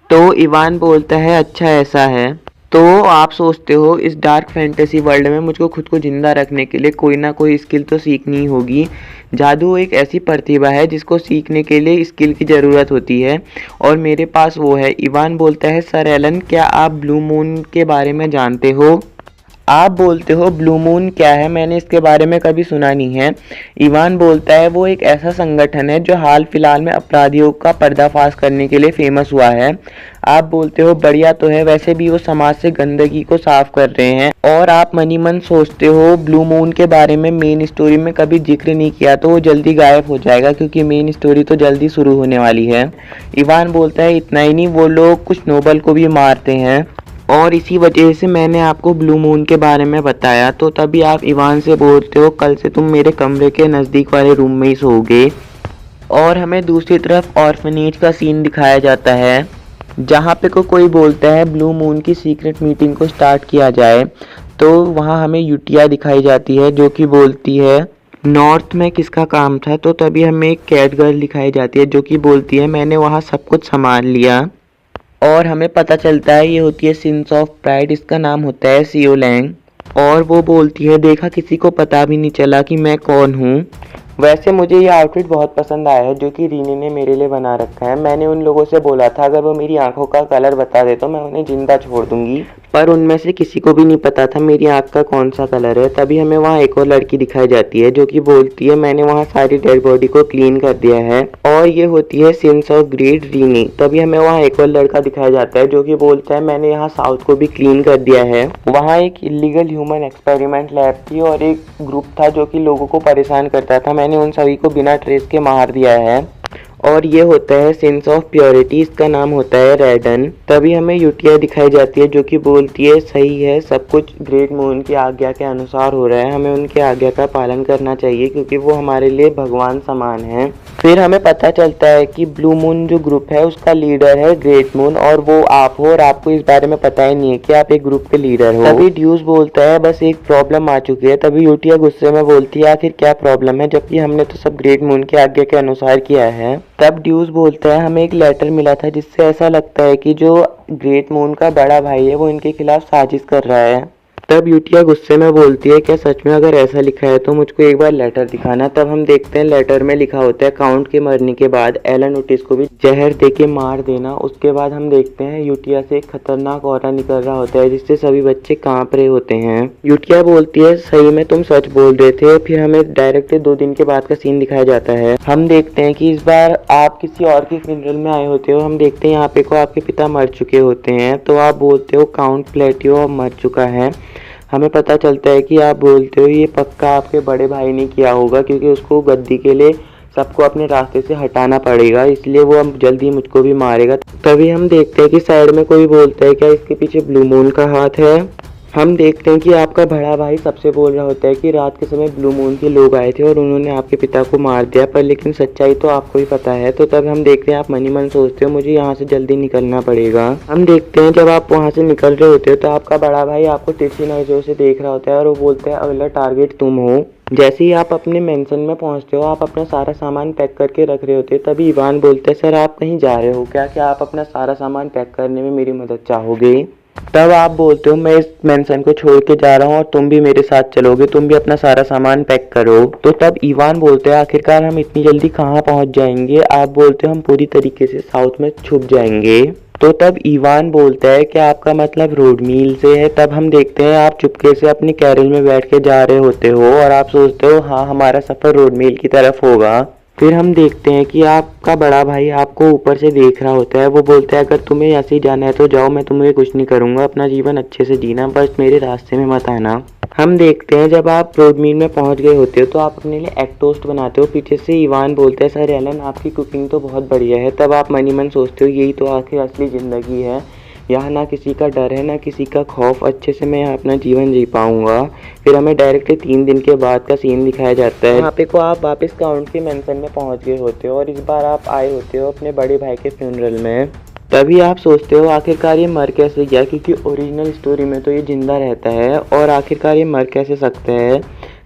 तो इवान बोलता है अच्छा ऐसा है। तो आप सोचते हो इस डार्क फैंटेसी वर्ल्ड में मुझको खुद को ज़िंदा रखने के लिए कोई ना कोई स्किल तो सीखनी होगी। जादू एक ऐसी प्रतिभा है जिसको सीखने के लिए स्किल की ज़रूरत होती है और मेरे पास वो है। इवान बोलता है सर एलन क्या आप ब्लू मून के बारे में जानते हो। आप बोलते हो ब्लू मून क्या है, मैंने इसके बारे में कभी सुना नहीं है। इवान बोलता है वो एक ऐसा संगठन है जो हाल फिलहाल में अपराधियों का पर्दाफाश करने के लिए फेमस हुआ है। आप बोलते हो बढ़िया तो है, वैसे भी वो समाज से गंदगी को साफ कर रहे हैं। और आप मनी मन सोचते हो ब्लू मून के बारे में मेन स्टोरी में कभी जिक्र नहीं किया तो वो जल्दी गायब हो जाएगा क्योंकि मेन स्टोरी तो जल्दी शुरू होने वाली है। इवान बोलता है इतना ही नहीं, वो लोग कुछ नोबल को भी मारते हैं और इसी वजह से मैंने आपको ब्लू मून के बारे में बताया। तो तभी आप इवान से बोलते हो कल से तुम मेरे कमरे के नज़दीक वाले रूम में ही सोओगे। और हमें दूसरी तरफ ऑर्फनेज का सीन दिखाया जाता है जहाँ पे कोई बोलता है ब्लू मून की सीक्रेट मीटिंग को स्टार्ट किया जाए। तो वहाँ हमें यूटिया दिखाई जाती है जो कि बोलती है नॉर्थ में किसका काम था। तो तभी हमें एक कैट गर्ल दिखाई जाती है जो कि बोलती है मैंने वहाँ सब कुछ संभाल लिया। और हमें पता चलता है ये होती है सिंस ऑफ प्राइड, इसका नाम होता है सियोलैंग। और वो बोलती है देखा किसी को पता भी नहीं चला कि मैं कौन हूँ। वैसे मुझे ये आउटफिट बहुत पसंद आया है जो कि रीनी ने मेरे लिए बना रखा है। मैंने उन लोगों से बोला था अगर वो मेरी आंखों का कलर बता दे तो मैं उन्हें जिंदा छोड़ दूंगी, पर उनमें से किसी को भी नहीं पता था मेरी आंख का कौन सा कलर है। तभी हमें वहाँ एक और लड़की दिखाई जाती है जो कि बोलती है मैंने वहाँ सारी डेड बॉडी को क्लीन कर दिया है। और ये होती है सिंस ऑफ ग्रेट रीनी। तभी हमें वहाँ एक और लड़का दिखाया जाता है जो कि बोलता है मैंने यहाँ साउथ को भी क्लीन कर दिया है। वहाँ एक इलीगल ह्यूमन एक्सपेरिमेंट लैब थी और एक ग्रुप था जो कि लोगों को परेशान करता था, मैंने उन सभी को बिना ट्रेस के मार दिया है। और ये होता है सेंस ऑफ प्योरिटी, इसका नाम होता है रेडन। तभी हमें यूटिया दिखाई जाती है जो कि बोलती है सही है सब कुछ ग्रेट मून की आज्ञा के अनुसार हो रहा है, हमें उनकी आज्ञा का पालन करना चाहिए क्योंकि वो हमारे लिए भगवान समान है। फिर हमें पता चलता है कि ब्लू मून जो ग्रुप है उसका लीडर है ग्रेट मून और वो आप हो और आपको इस बारे में पता ही नहीं है कि आप एक ग्रुप के लीडर हो। तभी ड्यूस बोलता है बस एक प्रॉब्लम आ चुकी है। तभी यूटिया गुस्से में बोलती है आखिर क्या प्रॉब्लम है जबकि हमने तो सब ग्रेट मून की आज्ञा के अनुसार किया है। तब ड्यूस बोलता है हमें एक लेटर मिला था जिससे ऐसा लगता है कि जो ग्रेट मून का बड़ा भाई है वो इनके खिलाफ साजिश कर रहा है। तब यूटिया गुस्से में बोलती है क्या सच में अगर ऐसा लिखा है तो मुझको एक बार लेटर दिखाना। तब हम देखते हैं लेटर में लिखा होता है काउंट के मरने के बाद एलन ओटिस को भी जहर देके मार देना। उसके बाद हम देखते हैं यूटिया से एक खतरनाक ऑरा निकल रहा होता है जिससे सभी बच्चे कांप रहे होते हैं। यूटिया बोलती है सही में तुम सच बोल रहे थे। फिर हमें डायरेक्ट 2 दिन के बाद का सीन दिखाया जाता है। हम देखते हैं कि इस बार आप किसी और के फ्यूनरल में आए होते हो। हम देखते हैं यहाँ पे को आपके पिता मर चुके होते हैं। तो आप बोलते हो काउंट प्लेटियो मर चुका है। हमें पता चलता है कि आप बोलते हो ये पक्का आपके बड़े भाई ने किया होगा क्योंकि उसको गद्दी के लिए सबको अपने रास्ते से हटाना पड़ेगा, इसलिए वो अब जल्दी मुझको भी मारेगा। तभी हम देखते हैं कि साइड में कोई बोलता है क्या इसके पीछे ब्लू मून का हाथ है। हम देखते हैं कि आपका बड़ा भाई सबसे बोल रहा होता है कि रात के समय ब्लू मून के लोग आए थे और उन्होंने आपके पिता को मार दिया, पर लेकिन सच्चाई तो आपको ही पता है। तो तब हम देखते हैं आप मनी मन सोचते हो मुझे यहाँ से जल्दी निकलना पड़ेगा। हम देखते हैं जब आप वहाँ से निकल रहे होते हो तो आपका बड़ा भाई आपको तिरछी नजरों से देख रहा होता है और वो बोलता है अगला टारगेट तुम हो। जैसे ही आप अपने मेंशन में पहुंचते हो आप अपना सारा सामान पैक करके रख रहे होते हो। तभी इवान बोलते हैं सर आप कहीं जा रहे हो क्या आप अपना सारा सामान पैक करने में मेरी मदद चाहोगे। तब आप बोलते हो मैं इस मेंशन को छोड़ के जा रहा हूँ और तुम भी मेरे साथ चलोगे, तुम भी अपना सारा सामान पैक करो। तो तब इवान बोलते हैं आखिरकार हम इतनी जल्दी कहाँ पहुँच जाएंगे। आप बोलते हो हम पूरी तरीके से साउथ में छुप जाएंगे। तो तब इवान बोलता है कि आपका मतलब रोड मील से है। तब हम देखते हैं आप चुपके से अपनी कैरल में बैठ के जा रहे होते हो और आप सोचते हो हाँ हमारा सफ़र रोड मील की तरफ होगा। फिर हम देखते हैं कि आपका बड़ा भाई आपको ऊपर से देख रहा होता है। वो बोलता है अगर तुम्हें ऐसे ही जाना है तो जाओ, मैं तुम्हें कुछ नहीं करूँगा, अपना जीवन अच्छे से जीना, बस मेरे रास्ते में मत आना। हम देखते हैं जब आप रोड मील में पहुंच गए होते हो तो आप अपने लिए एग टोस्ट बनाते हो। पीछे से इवान बोलते हैं सर एलन आपकी कुकिंग तो बहुत बढ़िया है। तब आप मनी मन सोचते हो यही तो आखिर असली ज़िंदगी है, यहाँ ना किसी का डर है ना किसी का खौफ, अच्छे से मैं अपना जीवन जी पाऊँगा। फिर हमें डायरेक्टली 3 दिन के बाद का सीन दिखाया जाता है। यहाँ पे को आप वापस काउंट के मेंशन में पहुँच गए होते हो और इस बार आप आए होते हो अपने बड़े भाई के फ्यूनरल में। तभी आप सोचते हो आखिरकार ये मर कैसे गया क्योंकि ओरिजिनल स्टोरी में तो ये जिंदा रहता है और आखिरकार ये मर कैसे सकता है,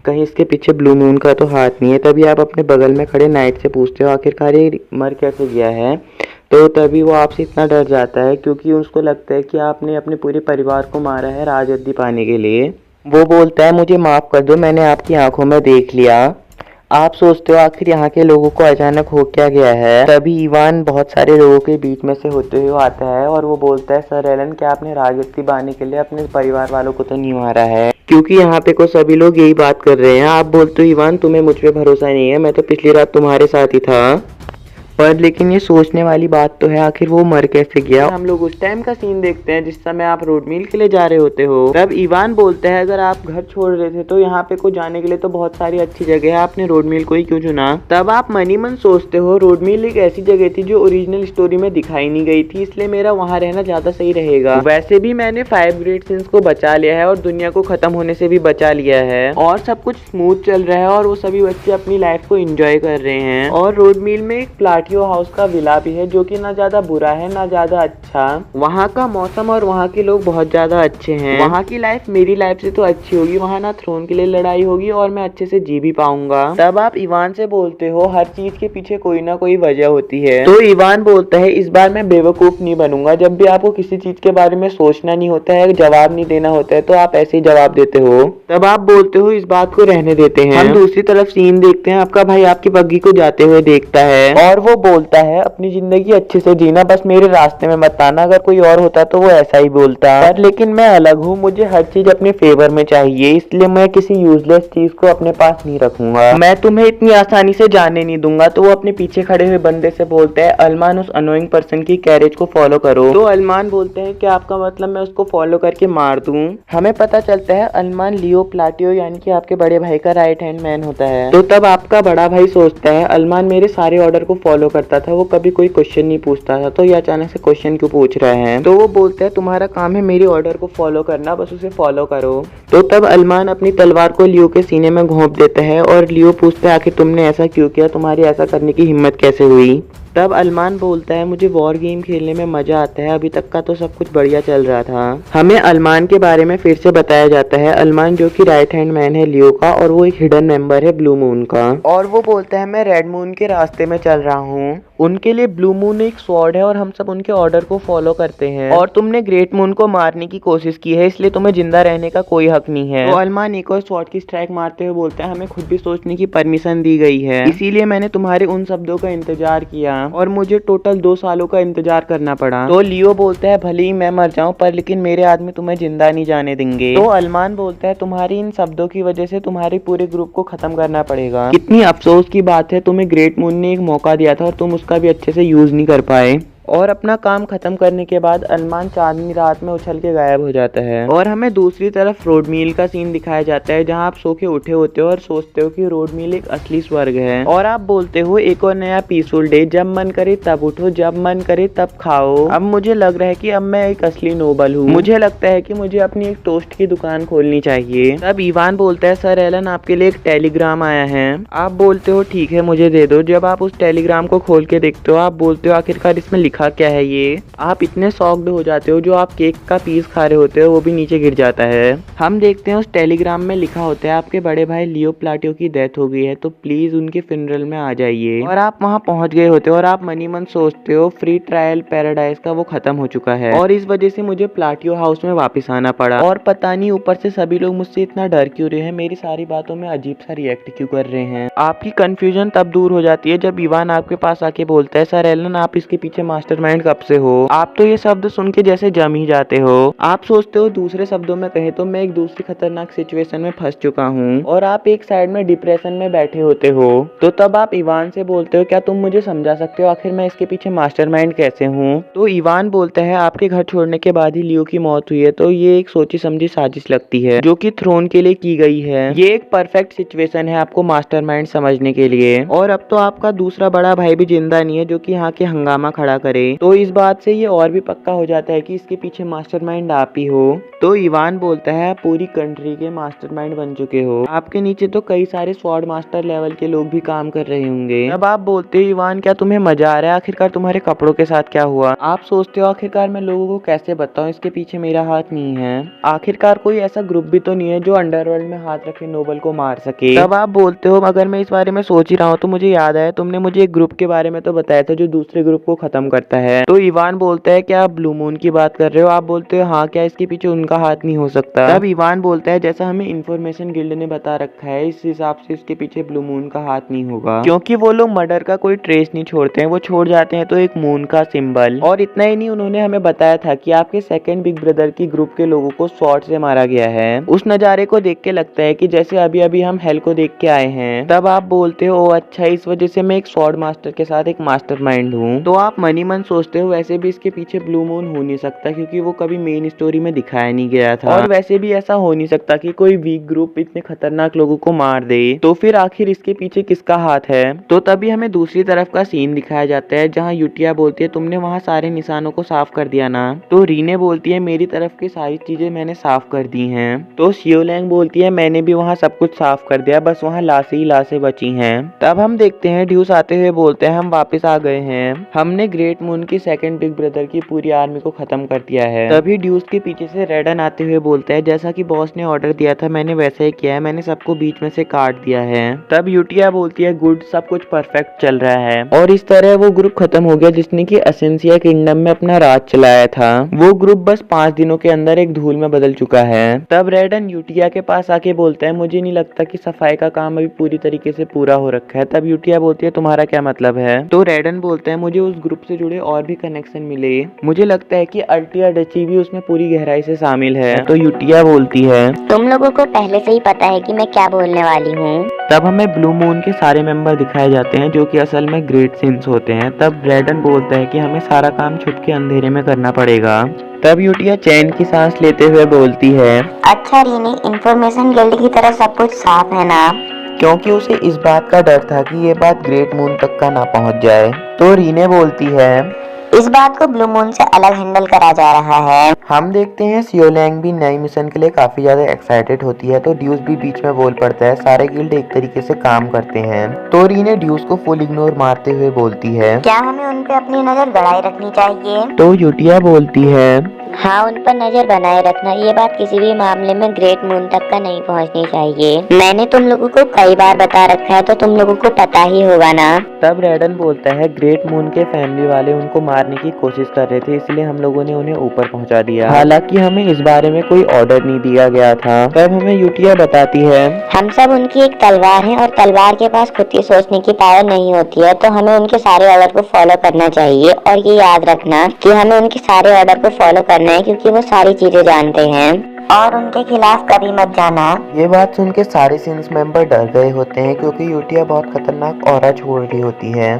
कहीं इसके पीछे ब्लू मून का तो हाथ नहीं है। तभी आप अपने बगल में खड़े नाइट से पूछते हो आखिरकार ये मर कैसे गया है। तो तभी वो आपसे इतना डर जाता है क्योंकि उसको लगता है कि आपने अपने पूरे परिवार को मारा है राजगद्दी पाने के लिए। वो बोलता है मुझे माफ़ कर दो, मैंने आपकी आंखों में देख लिया। आप सोचते हो आखिर यहाँ के लोगों को अचानक हो क्या गया है। तभी इवान बहुत सारे लोगों के बीच में से होते हुए आता है और वो बोलता है सर एलन क्या आपने राजगद्दी पाने के लिए अपने परिवार वालों को तो नहीं मारा है, क्योंकि यहाँ पे को सभी लोग यही बात कर रहे हैं। आप बोलते हो इवान तुम्हें मुझ पे भरोसा नहीं है, मैं तो पिछली रात तुम्हारे साथ ही था। पर लेकिन ये सोचने वाली बात तो है, आखिर वो मर कैसे गया। हम लोग उस टाइम का सीन देखते हैं जिस समय आप रोड मील के लिए जा रहे होते हो। तब इवान बोलता है अगर आप घर छोड़ रहे थे तो यहाँ पे को जाने के लिए तो बहुत सारी अच्छी जगह है, आपने रोड मील को ही क्यों चुना। तब आप मनी मन सोचते हो रोड मील एक ऐसी जगह थी जो ओरिजिनल स्टोरी में दिखाई नहीं गई थी, इसलिए मेरा वहाँ रहना ज्यादा सही रहेगा। वैसे भी मैंने 5 ग्रेट सिंस को बचा लिया है और दुनिया को खत्म होने से भी बचा लिया है और सब कुछ स्मूथ चल रहा है और वो सभी बच्चे अपनी लाइफ को एंजॉय कर रहे हैं। और रोड मील में एक प्लाटियो हाउस का विला भी है जो कि ना ज्यादा बुरा है ना ज्यादा अच्छा। वहाँ का मौसम और वहाँ के लोग बहुत ज्यादा अच्छे हैं। वहाँ की लाइफ मेरी लाइफ से तो अच्छी होगी, वहाँ ना थ्रोन के लिए लड़ाई होगी और मैं अच्छे से जी भी पाऊंगा। तब आप इवान से बोलते हो हर चीज के पीछे कोई ना कोई वजह होती है। तो इवान बोलता है इस बार मैं बेवकूफ नहीं बनूंगा, जब भी आपको किसी चीज के बारे में सोचना नहीं होता है, जवाब नहीं देना होता है तो आप ऐसे ही जवाब देते हो। तब आप बोलते हो इस बात को रहने देते हैं। हम दूसरी तरफ सीन देखते हैं, आपका भाई आपकी बग्गी को जाते हुए देखता है और वो बोलता है अपनी जिंदगी अच्छे से जीना, बस मेरे रास्ते में मत आना। अगर कोई और होता तो वो ऐसा ही बोलता, पर लेकिन मैं अलग हूँ, मुझे हर चीज अपने फेवर में चाहिए, इसलिए मैं किसी यूजलेस चीज को अपने पास नहीं रखूंगा। मैं तुम्हें इतनी आसानी से जाने नहीं दूंगा। तो वो अपने पीछे खड़े हुए बंदे से बोलता है अरमान उस अनोइंग पर्सन की कैरेज को फॉलो करो। तो अरमान बोलते हैं कि आपका मतलब मैं उसको फॉलो करके मार दूं। हमें पता चलता है अरमान लियो प्लाटियो यानी कि आपके बड़े भाई का राइट हैंड मैन होता है। तो तब आपका बड़ा भाई सोचता है अरमान मेरे सारे ऑर्डर को फॉलो करता था, वो कभी कोई क्वेश्चन नहीं पूछता था, तो ये अचानक से क्वेश्चन क्यों पूछ रहे हैं। तो वो बोलता है तुम्हारा काम है मेरे ऑर्डर को फॉलो करना, बस उसे फॉलो करो। तो तब अरमान अपनी तलवार को लियो के सीने में घोंप देता है और लियो पूछता है आखिर तुमने ऐसा क्यों किया, तुम्हारी ऐसा करने की हिम्मत कैसे हुई। तब अरमान बोलता है मुझे वॉर गेम खेलने में मजा आता है, अभी तक का तो सब कुछ बढ़िया चल रहा था। हमें अरमान के बारे में फिर से बताया जाता है, अरमान जो कि राइट हैंड मैन है लियो का और वो एक हिडन मेंबर है ब्लू मून का। और वो बोलता है मैं रेड मून के रास्ते में चल रहा हूँ, उनके लिए ब्लू मून एक स्वॉर्ड है और हम सब उनके ऑर्डर को फॉलो करते हैं और तुमने ग्रेट मून को मारने की कोशिश की है, इसलिए तुम्हें जिंदा रहने का कोई हक नहीं है। तो अरमान एक और स्वॉर्ड की स्ट्राइक मारते हुए बोलता है हमें खुद भी सोचने की परमिशन दी गई है, इसीलिए मैंने तुम्हारे उन शब्दों का इंतजार किया और मुझे टोटल 2 सालों का इंतजार करना पड़ा। तो लियो बोलता है भले ही मैं मर जाऊं पर लेकिन मेरे आदमी तुम्हें जिंदा नहीं जाने देंगे। तो अरमान बोलता है तुम्हारी इन शब्दों की वजह से तुम्हारे पूरे ग्रुप को खत्म करना पड़ेगा। कितनी अफसोस की बात है, तुम्हें ग्रेट मून ने एक मौका दिया था और तुम उसका भी अच्छे से यूज नहीं कर पाए। और अपना काम खत्म करने के बाद अरमान चांदनी रात में उछल के गायब हो जाता है। और हमें दूसरी तरफ रोड मील का सीन दिखाया जाता है जहां आप सो के उठे होते हो और सोचते हो कि रोड मील एक असली स्वर्ग है और आप बोलते हो एक और नया पीसफुल डे, जब मन करे तब उठो, जब मन करे तब खाओ। अब मुझे लग रहा है कि अब मैं एक असली नोबल हूँ, मुझे लगता है कि मुझे अपनी एक टोस्ट की दुकान खोलनी चाहिए। तब इवान बोलता है सर एलन आपके लिए एक टेलीग्राम आया है। आप बोलते हो ठीक है मुझे दे दो। जब आप उस टेलीग्राम को खोल के देखते हो आप बोलते हो आखिरकार इसमें लिखा क्या है ये। आप इतने शॉक्ड हो जाते हो, जो आप केक का पीस खा रहे होते हो वो भी नीचे गिर जाता है। हम देखते हैं उस टेलीग्राम में लिखा होता है आपके बड़े भाई लियो प्लाटियो की डेथ हो गई है, तो प्लीज उनके फ्यूनरल में आ जाइए। और आप वहां पहुंच गए होते हो और आप मनी मन सोचते हो फ्री ट्रायल पैराडाइज का वो खत्म हो चुका है और इस वजह से मुझे प्लाटियो हाउस में वापस आना पड़ा। और पता नहीं ऊपर से सभी लोग मुझसे इतना डर क्यों रहे हैं, मेरी सारी बातों में अजीब सा रिएक्ट क्यों कर रहे हैं। आपकी कंफ्यूजन तब दूर हो जाती है जब इवान आपके पास आके बोलता है सर एलन आप इसके पीछे मास्टरमाइंड कब से हो। आप तो ये शब्द सुन के जैसे जम ही जाते हो। आप सोचते हो दूसरे शब्दों में कहे तो मैं एक दूसरी खतरनाक सिचुएशन में फंस चुका हूँ और आप एक साइड में डिप्रेशन में बैठे होते हो। तो तब आप इवान से बोलते हो क्या तुम मुझे समझा सकते हो आखिर मैं इसके पीछे मास्टरमाइंड कैसे हूँ। तो इवान बोलता है आपके घर छोड़ने के बाद ही लियो की मौत हुई है, तो ये एक सोची समझी साजिश लगती है जो कि थ्रोन के लिए की गई है। ये एक परफेक्ट सिचुएशन है आपको मास्टरमाइंड समझने के लिए। और अब तो आपका दूसरा बड़ा भाई भी जिंदा नहीं है जो कि यहाँ के हंगामा खड़ा करे, तो इस बात से ये और भी पक्का हो जाता है कि इसके पीछे मास्टरमाइंड आप ही हो। तो इवान बोलता है आप पूरी कंट्री के मास्टरमाइंड बन चुके हो, आपके नीचे तो कई सारे स्वॉर्ड मास्टर लेवल के लोग भी काम कर रहे होंगे। अब आप बोलते हो इवान क्या तुम्हें मजा आ रहा है, आखिरकार तुम्हारे कपड़ों के साथ क्या हुआ। आप सोचते हो आखिरकार मैं लोगों को कैसे बताऊं इसके पीछे मेरा हाथ नहीं है, आखिरकार कोई ऐसा ग्रुप भी तो नहीं है जो अंडरवर्ल्ड में हाथ रखे नोबल को मार सके। तब आप बोलते हो अगर मैं इस बारे में सोच ही रहा हूँ तो मुझे याद आया तुमने मुझे एक ग्रुप के बारे में तो बताया था जो दूसरे ग्रुप को खत्म कर करता है। तो इवान बोलता है क्या आप ब्लू मून की बात कर रहे हो? आप बोलते हो हाँ, क्या इसके पीछे उनका हाथ नहीं हो सकता? तब इवान बोलता है जैसा हमें इन्फॉर्मेशन गिल्ड ने बता रखा है इस हिसाब से इसके पीछे ब्लू मून का हाथ नहीं होगा, क्योंकि वो लोग मर्डर का कोई ट्रेस नहीं छोड़ते हैं। वो छोड़ जाते हैं तो एक मून का सिंबल। और इतना ही नहीं, उन्होंने हमें बताया था कि आपके सेकंड बिग ब्रदर की ग्रुप के लोगों को स्वॉर्ड से मारा गया है। उस नजारे को देख के लगता है कि जैसे अभी अभी हम हेल को देख के आए हैं। तब आप बोलते हो अच्छा, इस वजह से मैं एक स्वॉर्ड मास्टर के साथ एक मास्टरमाइंड हूँ। तो आप मनी मन सोचते हो वैसे भी इसके पीछे ब्लू मून हो नहीं सकता, क्योंकि वो कभी मेन स्टोरी में दिखाया नहीं गया था। और वैसे भी ऐसा हो नहीं सकता कि कोई वीक ग्रुप इतने खतरनाक लोगों को मार दे। तो फिर आखिर इसके पीछे किसका हाथ है? तो तभी हमें दूसरी तरफ का सीन दिखाया जाता है, जहाँ यूटिया बोलती है तुमने वहाँ सारे निशानों को साफ कर दिया ना? तो रीने बोलती है मेरी तरफ की सारी चीजें मैंने साफ कर दी हैं। तो शियोलैंग बोलती है मैंने भी वहाँ सब कुछ साफ कर दिया, बस वहाँ लाशें ही लाशें बची हैं। तब हम देखते हैं ड्यूस आते हुए बोलते हैं हम वापस आ गए हैं, हमने ग्रेट मून की सेकंड बिग ब्रदर की पूरी आर्मी को खत्म कर दिया है। तभी ड्यूस के पीछे से रेडन आते हुए बोलता है जैसा कि बॉस ने ऑर्डर दिया था मैंने वैसा ही किया है, मैंने सबको बीच में से काट दिया है। तब यूटिया बोलती है गुड, सब कुछ परफेक्ट चल रहा है। और इस तरह वो ग्रुप खत्म हो गया जिसने कि असेंसिया किंगडम में अपना राज चलाया था। वो ग्रुप बस 5 दिनों के अंदर एक धूल में बदल चुका है। तब रेडन यूटिया के पास आके बोलता है मुझे नहीं लगता कि सफाई का काम अभी पूरी तरीके से पूरा हो रखा है। तब यूटिया बोलती है तुम्हारा क्या मतलब है? तो रेडन बोलता है मुझे उस ग्रुप से जुड़े और भी कनेक्शन मिले, मुझे लगता है कि अल्टिया डची भी उसमें पूरी गहराई से शामिल है। तो यूटिया बोलती है तुम लोगों को पहले से ही पता है कि मैं क्या बोलने वाली हूँ। तब हमें ब्लू मून के सारे मेंबर दिखाए जाते हैं जो कि असल में ग्रेट सिंस होते हैं। तब रेडन बोलता है कि हमें सारा काम छुप के अंधेरे में करना पड़ेगा। तब यूटिया चैन की सांस लेते हुए बोलती है अच्छा रीनी, इंफॉर्मेशन गिल्ड की तरफ सब कुछ साफ है ना? क्योंकि उसे इस बात का डर था कि ये बात ग्रेट मून तक का ना पहुंच जाए। तो रीने बोलती है इस बात को ब्लू मून से अलग हैंडल करा जा रहा है। हम देखते हैं शियोलैंग भी नई मिशन के लिए काफी ज्यादा एक्साइटेड होती है। तो ड्यूस भी बीच में बोल पड़ता है सारे गिल्ड एक तरीके से काम करते हैं। तो रीने ड्यूस को फुल इग्नोर मारते हुए बोलती है क्या हमें उन पे अपनी नजर गड़ाए रखनी चाहिए? तो यूटिया बोलती है हाँ, उन पर नजर बनाए रखना, ये बात किसी भी मामले में ग्रेट मून तक का नहीं पहुंचनी चाहिए। मैंने तुम लोगों को कई बार बता रखा है तो तुम लोगों को पता ही होगा ना। तब रेडन बोलता है ग्रेट मून के फैमिली वाले उनको मारने की कोशिश कर रहे थे, इसलिए हम लोगों ने उन्हें ऊपर पहुंचा दिया। हालांकि हमें इस बारे में कोई ऑर्डर नहीं दिया गया था। तब हमें यूटिया बताती है हम सब उनकी एक तलवार हैं और तलवार के पास खुद की सोचने की पावर नहीं होती है, तो हमें उनके सारे ऑर्डर को फॉलो करना चाहिए। और ये याद रखना कि हमें उनके सारे ऑर्डर को फॉलो करना है, क्योंकि वो सारी चीजें जानते हैं। और उनके खिलाफ कभी मत जाना। ये बात सुन के सारे सिंस मेंबर डर गए होते हैं, क्योंकि यूटिया बहुत खतरनाक ऑरा छोड़ रही होती है।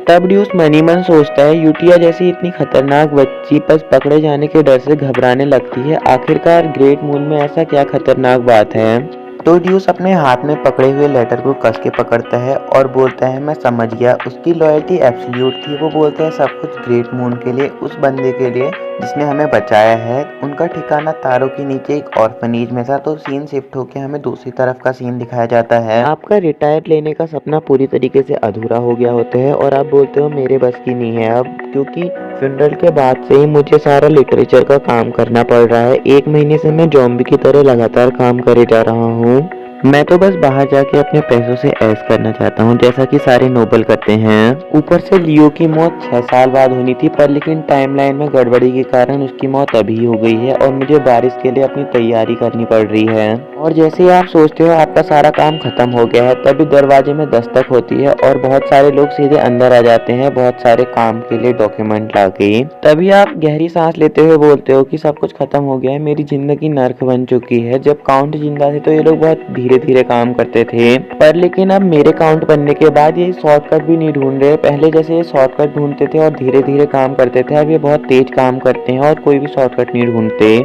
तब ड्यूस मनी मन सोचता है यूटिया जैसी इतनी खतरनाक बच्ची बस पकड़े जाने के डर से घबराने लगती है, आखिरकार ग्रेट मून में ऐसा क्या खतरनाक बात है? तो ड्यूस अपने हाथ में पकड़े हुए लेटर को कस के पकड़ता है और बोलता है मैं समझ गया, उसकी लॉयल्टी एब्सोल्यूट थी। वो बोलता है सब कुछ ग्रेट मून के लिए, उस बंदे के लिए जिसने हमें बचाया है। उनका ठिकाना तारों के नीचे एक ऑर्फनेज में था। तो सीन शिफ्ट होकर हमें दूसरी तरफ का सीन दिखाया जाता है। आपका रिटायर लेने का सपना पूरी तरीके से अधूरा हो गया होता है और आप बोलते हो मेरे बस की नहीं है अब, क्योंकि फ्यूनरल के बाद से ही मुझे सारा लिटरेचर का काम करना पड़ रहा है। 1 महीने से मैं ज़ॉम्बी की तरह लगातार काम करे जा रहा हूँ। मैं तो बस बाहर जाके अपने पैसों से ऐश करना चाहता हूँ, जैसा कि सारे नोबल करते हैं। ऊपर से लियो की मौत 6 साल बाद होनी थी, पर लेकिन टाइमलाइन में गड़बड़ी के कारण उसकी मौत अभी हो गई है और मुझे बारिश के लिए अपनी तैयारी करनी पड़ रही है। और जैसे ही आप सोचते हो आपका सारा काम खत्म हो गया है, तभी दरवाजे में दस्तक होती है और बहुत सारे लोग सीधे अंदर आ जाते हैं, बहुत सारे काम के लिए डॉक्यूमेंट लाके। तभी आप गहरी सांस लेते हुए बोलते हो कि सब कुछ खत्म हो गया है, मेरी जिंदगी नर्क बन चुकी है। जब काउंट जिंदा थे तो ये लोग बहुत धीरे धीरे काम करते थे, पर लेकिन अब मेरे काउंट बनने के बाद ये शॉर्टकट भी नहीं ढूंढ रहे। पहले जैसे ये शॉर्टकट ढूंढते थे और धीरे धीरे काम करते थे, अब ये बहुत तेज काम करते हैं और कोई भी शॉर्टकट नहीं ढूंढते।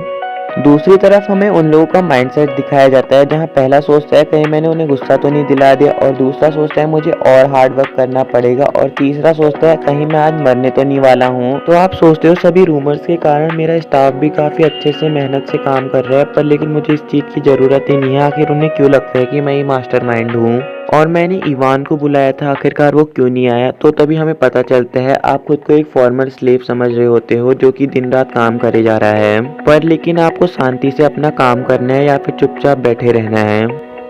दूसरी तरफ हमें उन लोगों का माइंडसेट दिखाया जाता है, जहां पहला सोचता है कहीं मैंने उन्हें गुस्सा तो नहीं दिला दिया, और दूसरा सोचता है मुझे और हार्ड वर्क करना पड़ेगा, और तीसरा सोचता है कहीं मैं आज मरने तो नहीं वाला हूं। तो आप सोचते हो सभी रूमर्स के कारण मेरा स्टाफ भी काफी अच्छे से मेहनत से काम कर रहा है, पर लेकिन मुझे इस चीज की जरूरत ही नहीं है। आखिर उन्हें क्यों लगता है कि मैं ही मास्टरमाइंड हूँ और मैंने इवान को बुलाया था, आखिरकार वो क्यों नहीं आया? तो तभी हमें पता चलता है आप खुद को एक फॉर्मर स्लेव समझ रहे होते हो जो कि दिन रात काम करे जा रहा है, पर लेकिन आपको शांति से अपना काम करना है या फिर चुपचाप बैठे रहना है।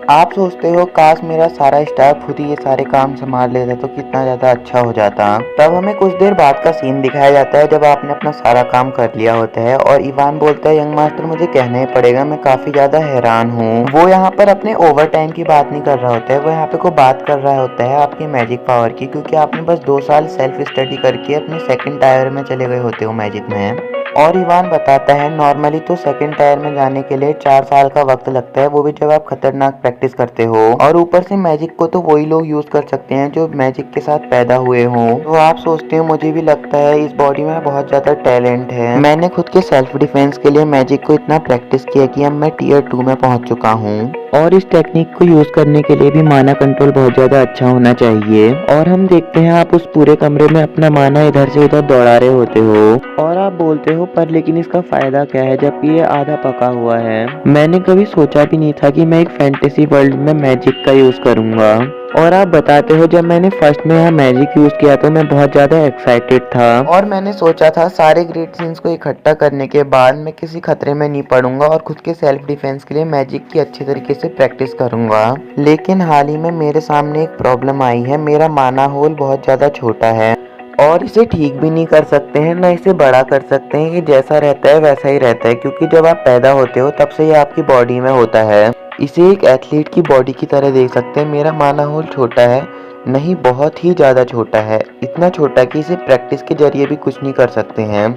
आप सोचते हो काश मेरा सारा स्टाफ खुद ही ये सारे काम संभाल लेता तो कितना ज़्यादा अच्छा हो जाता। तब हमें कुछ देर बाद का सीन दिखाया जाता है जब आपने अपना सारा काम कर लिया होता है और इवान बोलता है, यंग मास्टर मुझे कहना ही पड़ेगा, मैं काफ़ी ज़्यादा हैरान हूँ। वो यहाँ पर अपने ओवर टाइम की बात नहीं कर रहा होता है, वो यहाँ पे को बात कर रहा होता है आपकी मैजिक पावर की, क्योंकि आपने बस 2 साल सेल्फ स्टडी करके अपने सेकंड टायर में चले गए होते हो मैजिक में। और इवान बताता है नॉर्मली तो सेकंड टायर में जाने के लिए 4 साल का वक्त लगता है, वो भी जब आप खतरनाक प्रैक्टिस करते हो। और ऊपर से मैजिक को तो वही लोग यूज कर सकते हैं जो मैजिक के साथ पैदा हुए हों। तो आप सोचते हो मुझे भी लगता है इस बॉडी में बहुत ज्यादा टैलेंट है। मैंने खुद के सेल्फ डिफेंस के लिए मैजिक को इतना प्रैक्टिस किया कि अब मैं टियर 2 में पहुंच चुका हूँ। और इस टेक्निक को यूज करने के लिए भी माना कंट्रोल बहुत ज्यादा अच्छा होना चाहिए। और हम देखते हैं आप उस पूरे कमरे में अपना माना इधर से उधर दौड़ा रहे होते हो और आप बोलते हो पर लेकिन इसका फायदा क्या है जबकि ये आधा पका हुआ है। मैंने कभी सोचा भी नहीं था कि मैं एक फैंटेसी वर्ल्ड में मैजिक का यूज करूंगा। और आप बताते हो जब मैंने फर्स्ट में यहाँ मैजिक यूज किया तो मैं बहुत ज्यादा एक्साइटेड था और मैंने सोचा था सारे ग्रेट सीन्स को इकट्ठा करने के बाद मैं किसी खतरे में नहीं पड़ूंगा और खुद के सेल्फ डिफेंस के लिए मैजिक की अच्छी तरीके से प्रैक्टिस करूंगा। लेकिन हाल ही में मेरे सामने एक प्रॉब्लम आई है, मेरा माना होल बहुत ज्यादा छोटा है और इसे ठीक भी नहीं कर सकते हैं ना इसे बड़ा कर सकते हैं। ये जैसा रहता है वैसा ही रहता है क्योंकि जब आप पैदा होते हो तब से ये आपकी बॉडी में होता है। इसे एक एथलीट की बॉडी की तरह देख सकते हैं। मेरा माना होल छोटा है, नहीं बहुत ही ज़्यादा छोटा है, इतना छोटा कि इसे प्रैक्टिस के जरिए भी कुछ नहीं कर सकते हैं।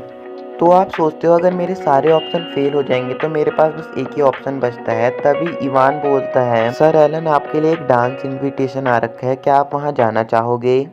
तो आप सोचते हो अगर मेरे सारे ऑप्शन फेल हो जाएंगे तो मेरे पास बस एक ही ऑप्शन बचता है। तभी इवान बोलता है, सर एलन आपके लिए एक डांस इनविटेशन आ रखा है, क्या आप वहाँ जाना चाहोगे?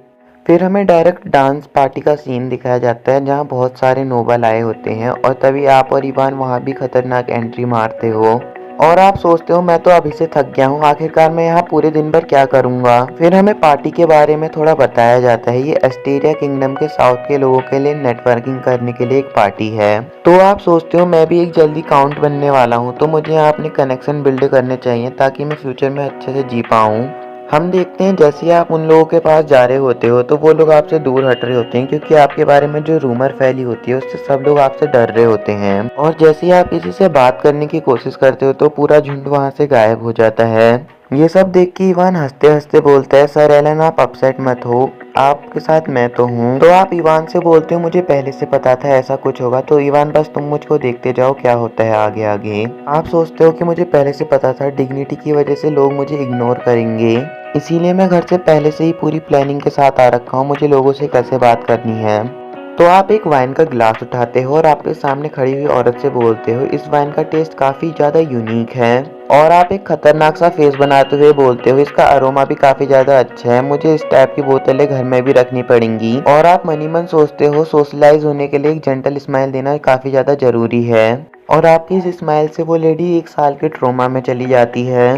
फिर हमें डायरेक्ट डांस पार्टी का सीन दिखाया जाता है जहाँ बहुत सारे नोबल आए होते हैं और तभी आप और इवान वहाँ भी खतरनाक एंट्री मारते हो और आप सोचते हो मैं तो अभी से थक गया हूँ, आखिरकार मैं यहाँ पूरे दिन भर क्या करूँगा। फिर हमें पार्टी के बारे में थोड़ा बताया जाता है। ये एस्टेरिया किंगडम के साउथ के लोगों के लिए नेटवर्किंग करने के लिए एक पार्टी है। तो आप सोचते हो मैं भी एक जल्दी काउंट बनने वाला हूँ तो मुझे यहाँ अपने कनेक्शन बिल्ड करने चाहिए ताकि मैं फ्यूचर में अच्छे से जी पाऊँ। हम देखते हैं जैसे ही आप उन लोगों के पास जा रहे होते हो तो वो लोग आपसे दूर हट रहे होते हैं क्योंकि आपके बारे में जो रूमर फैली होती है उससे सब लोग आपसे डर रहे होते हैं। और जैसे ही आप किसी से बात करने की कोशिश करते हो तो पूरा झुंड वहां से गायब हो जाता है। ये सब देख के इवान हंसते हंसते बोलता है, सर एलन आप अपसेट मत हो, आपके साथ मैं तो हूँ। तो आप इवान से बोलते हो मुझे पहले से पता था ऐसा कुछ होगा। तो इवान बस तुम मुझको देखते जाओ क्या होता है आगे आगे। आप सोचते हो कि मुझे पहले से पता था डिग्निटी की वजह से लोग मुझे इग्नोर करेंगे, इसीलिए मैं घर से पहले से ही पूरी प्लानिंग के साथ आ रखा हूँ मुझे लोगों से कैसे बात करनी है। तो आप एक वाइन का गिलास उठाते हो और आपके सामने खड़ी हुई औरत से बोलते हो, इस वाइन का टेस्ट काफी ज्यादा यूनिक है। और आप एक खतरनाक सा फेस बनाते हुए बोलते हो, इसका अरोमा भी काफी ज्यादा अच्छा है, मुझे इस टाइप की बोतलें घर में भी रखनी पड़ेंगी। और आप मनी मन सोचते हो सोशलाइज होने के लिए एक जेंटल स्माइल देना काफी ज्यादा जरूरी है। और आपकी इस स्माइल से वो लेडी 1 साल के ट्रोमा में चली जाती है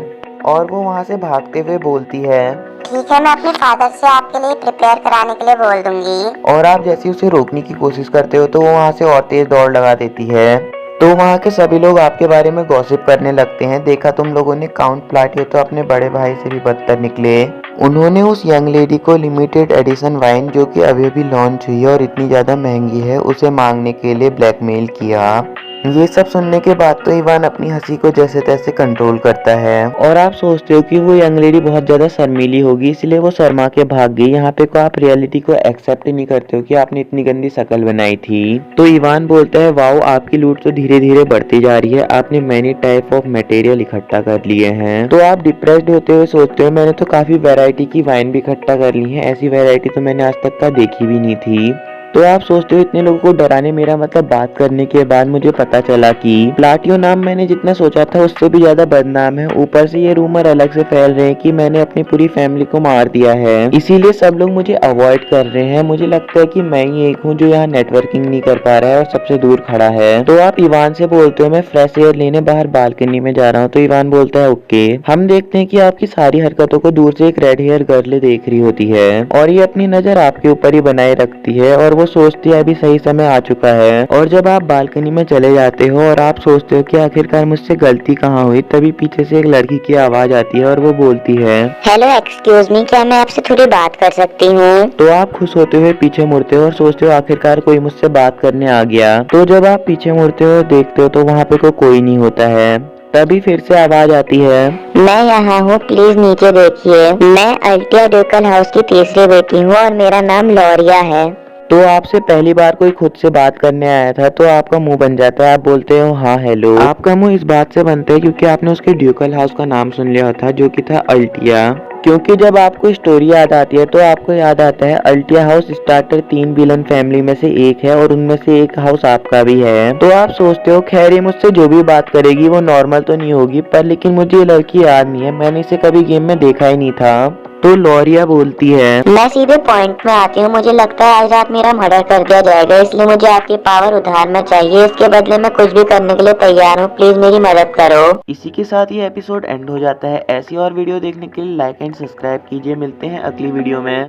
और वो वहाँ से भागते हुए बोलती है, ठीक है मैं अपने फादर से आपके लिए प्रिपेयर कराने के लिए बोल दूंगी। और आप जैसे उसे रोकने की कोशिश करते हो तो वो वहाँ से और तेज दौड़ लगा देती है। तो वहाँ के सभी लोग आपके बारे में गॉसिप करने लगते हैं, देखा तुम लोगों ने काउंट प्लाटियो तो अपने बड़े भाई से भी बदतर निकले। उन्होंने उस यंग लेडी को लिमिटेड एडिशन वाइन जो कि अभी अभी लॉन्च हुई है और इतनी ज्यादा महंगी है उसे मांगने के लिए ब्लैकमेल किया। ये सब सुनने के बाद तो इवान अपनी हंसी को जैसे तैसे कंट्रोल करता है और आप सोचते हो कि वो यंग लेडी बहुत ज्यादा शर्मीली होगी इसलिए वो शर्मा के भाग गई। यहाँ पे को आप रियलिटी को एक्सेप्ट ही नहीं करते हो कि आपने इतनी गंदी शक्ल बनाई थी। तो इवान बोलता है, वाओ आपकी लूट तो धीरे धीरे बढ़ती जा रही है, आपने मैनी टाइप ऑफ मटेरियल इकट्ठा कर लिए हैं। तो आप डिप्रेस्ड होते हुए सोचते हो मैंने तो काफी वैरायटी की वाइन भी इकट्ठा कर ली है, ऐसी वैरायटी तो मैंने आज तक का देखी भी नहीं थी। तो आप सोचते हो इतने लोगों को डराने मेरा मतलब बात करने के बाद मुझे पता चला कि प्लाटियो नाम मैंने जितना सोचा था उससे भी ज्यादा बदनाम है। ऊपर से ये रूमर अलग से फैल रहे हैं कि मैंने अपनी पूरी फैमिली को मार दिया है, इसीलिए सब लोग मुझे अवॉइड कर रहे हैं। मुझे लगता है कि मैं ही एक हूँ जो यहाँ नेटवर्किंग नहीं कर पा रहा है और सबसे दूर खड़ा है। तो आप इवान से बोलते हो मैं फ्रेश एयर लेने बाहर बालकनी में जा रहा हूँ। तो इवान बोलता है ओके। हम देखते हैं कि आपकी सारी हरकतों को दूर से एक रेड हेयर गर्ल देख रही होती है और ये अपनी नजर आपके ऊपर ही बनाए रखती है और वो सोचती है अभी सही समय आ चुका है। और जब आप बालकनी में चले जाते हो और आप सोचते हो कि आखिरकार मुझसे गलती कहाँ हुई, तभी पीछे से एक लड़की की आवाज आती है और वो बोलती है, हेलो एक्सक्यूज मी, क्या मैं आपसे थोड़ी बात कर सकती हूँ? तो आप खुश होते हुए पीछे मुड़ते हो और सोचते हो आखिरकार कोई मुझसे बात करने आ गया। तो जब आप पीछे मुड़ते हो देखते हो तो वहाँ पे कोई नहीं होता है तभी फिर से आवाज आती है। मैं यहाँ हूँ, प्लीज नीचे देखिए। मैं अल्टिया ड्यूकल हाउस की तीसरी बेटी हूँ और मेरा नाम लॉरिया है। तो आपसे पहली बार कोई खुद से बात करने आया था तो आपका मुंह बन जाता है, आप बोलते हो हाँ हेलो। आपका मुंह इस बात से बनता है क्योंकि आपने उसके ड्यूकल हाउस का नाम सुन लिया था जो कि था अल्टिया। क्योंकि जब आपको स्टोरी याद आती है तो आपको याद आता है अल्टिया हाउस स्टार्टर 3 विलन फैमिली में से एक है और उनमें से एक हाउस आपका भी है। तो आप सोचते हो खैर ये मुझसे जो भी बात करेगी वो नॉर्मल तो नहीं होगी, पर लेकिन मुझे ये लड़की याद नहीं है, मैंने इसे कभी गेम में देखा ही नहीं था। तो लॉरिया बोलती है, मैं सीधे पॉइंट में आती हूँ। मुझे लगता है आज रात मेरा मर्डर कर दिया जाएगा, इसलिए मुझे आपकी पावर उधार में चाहिए। इसके बदले मैं कुछ भी करने के लिए तैयार हूँ, प्लीज मेरी मदद करो। इसी के साथ ये एपिसोड एंड हो जाता है। ऐसी और वीडियो देखने के लिए लाइक एंड सब्सक्राइब कीजिए। मिलते हैं अगली वीडियो में।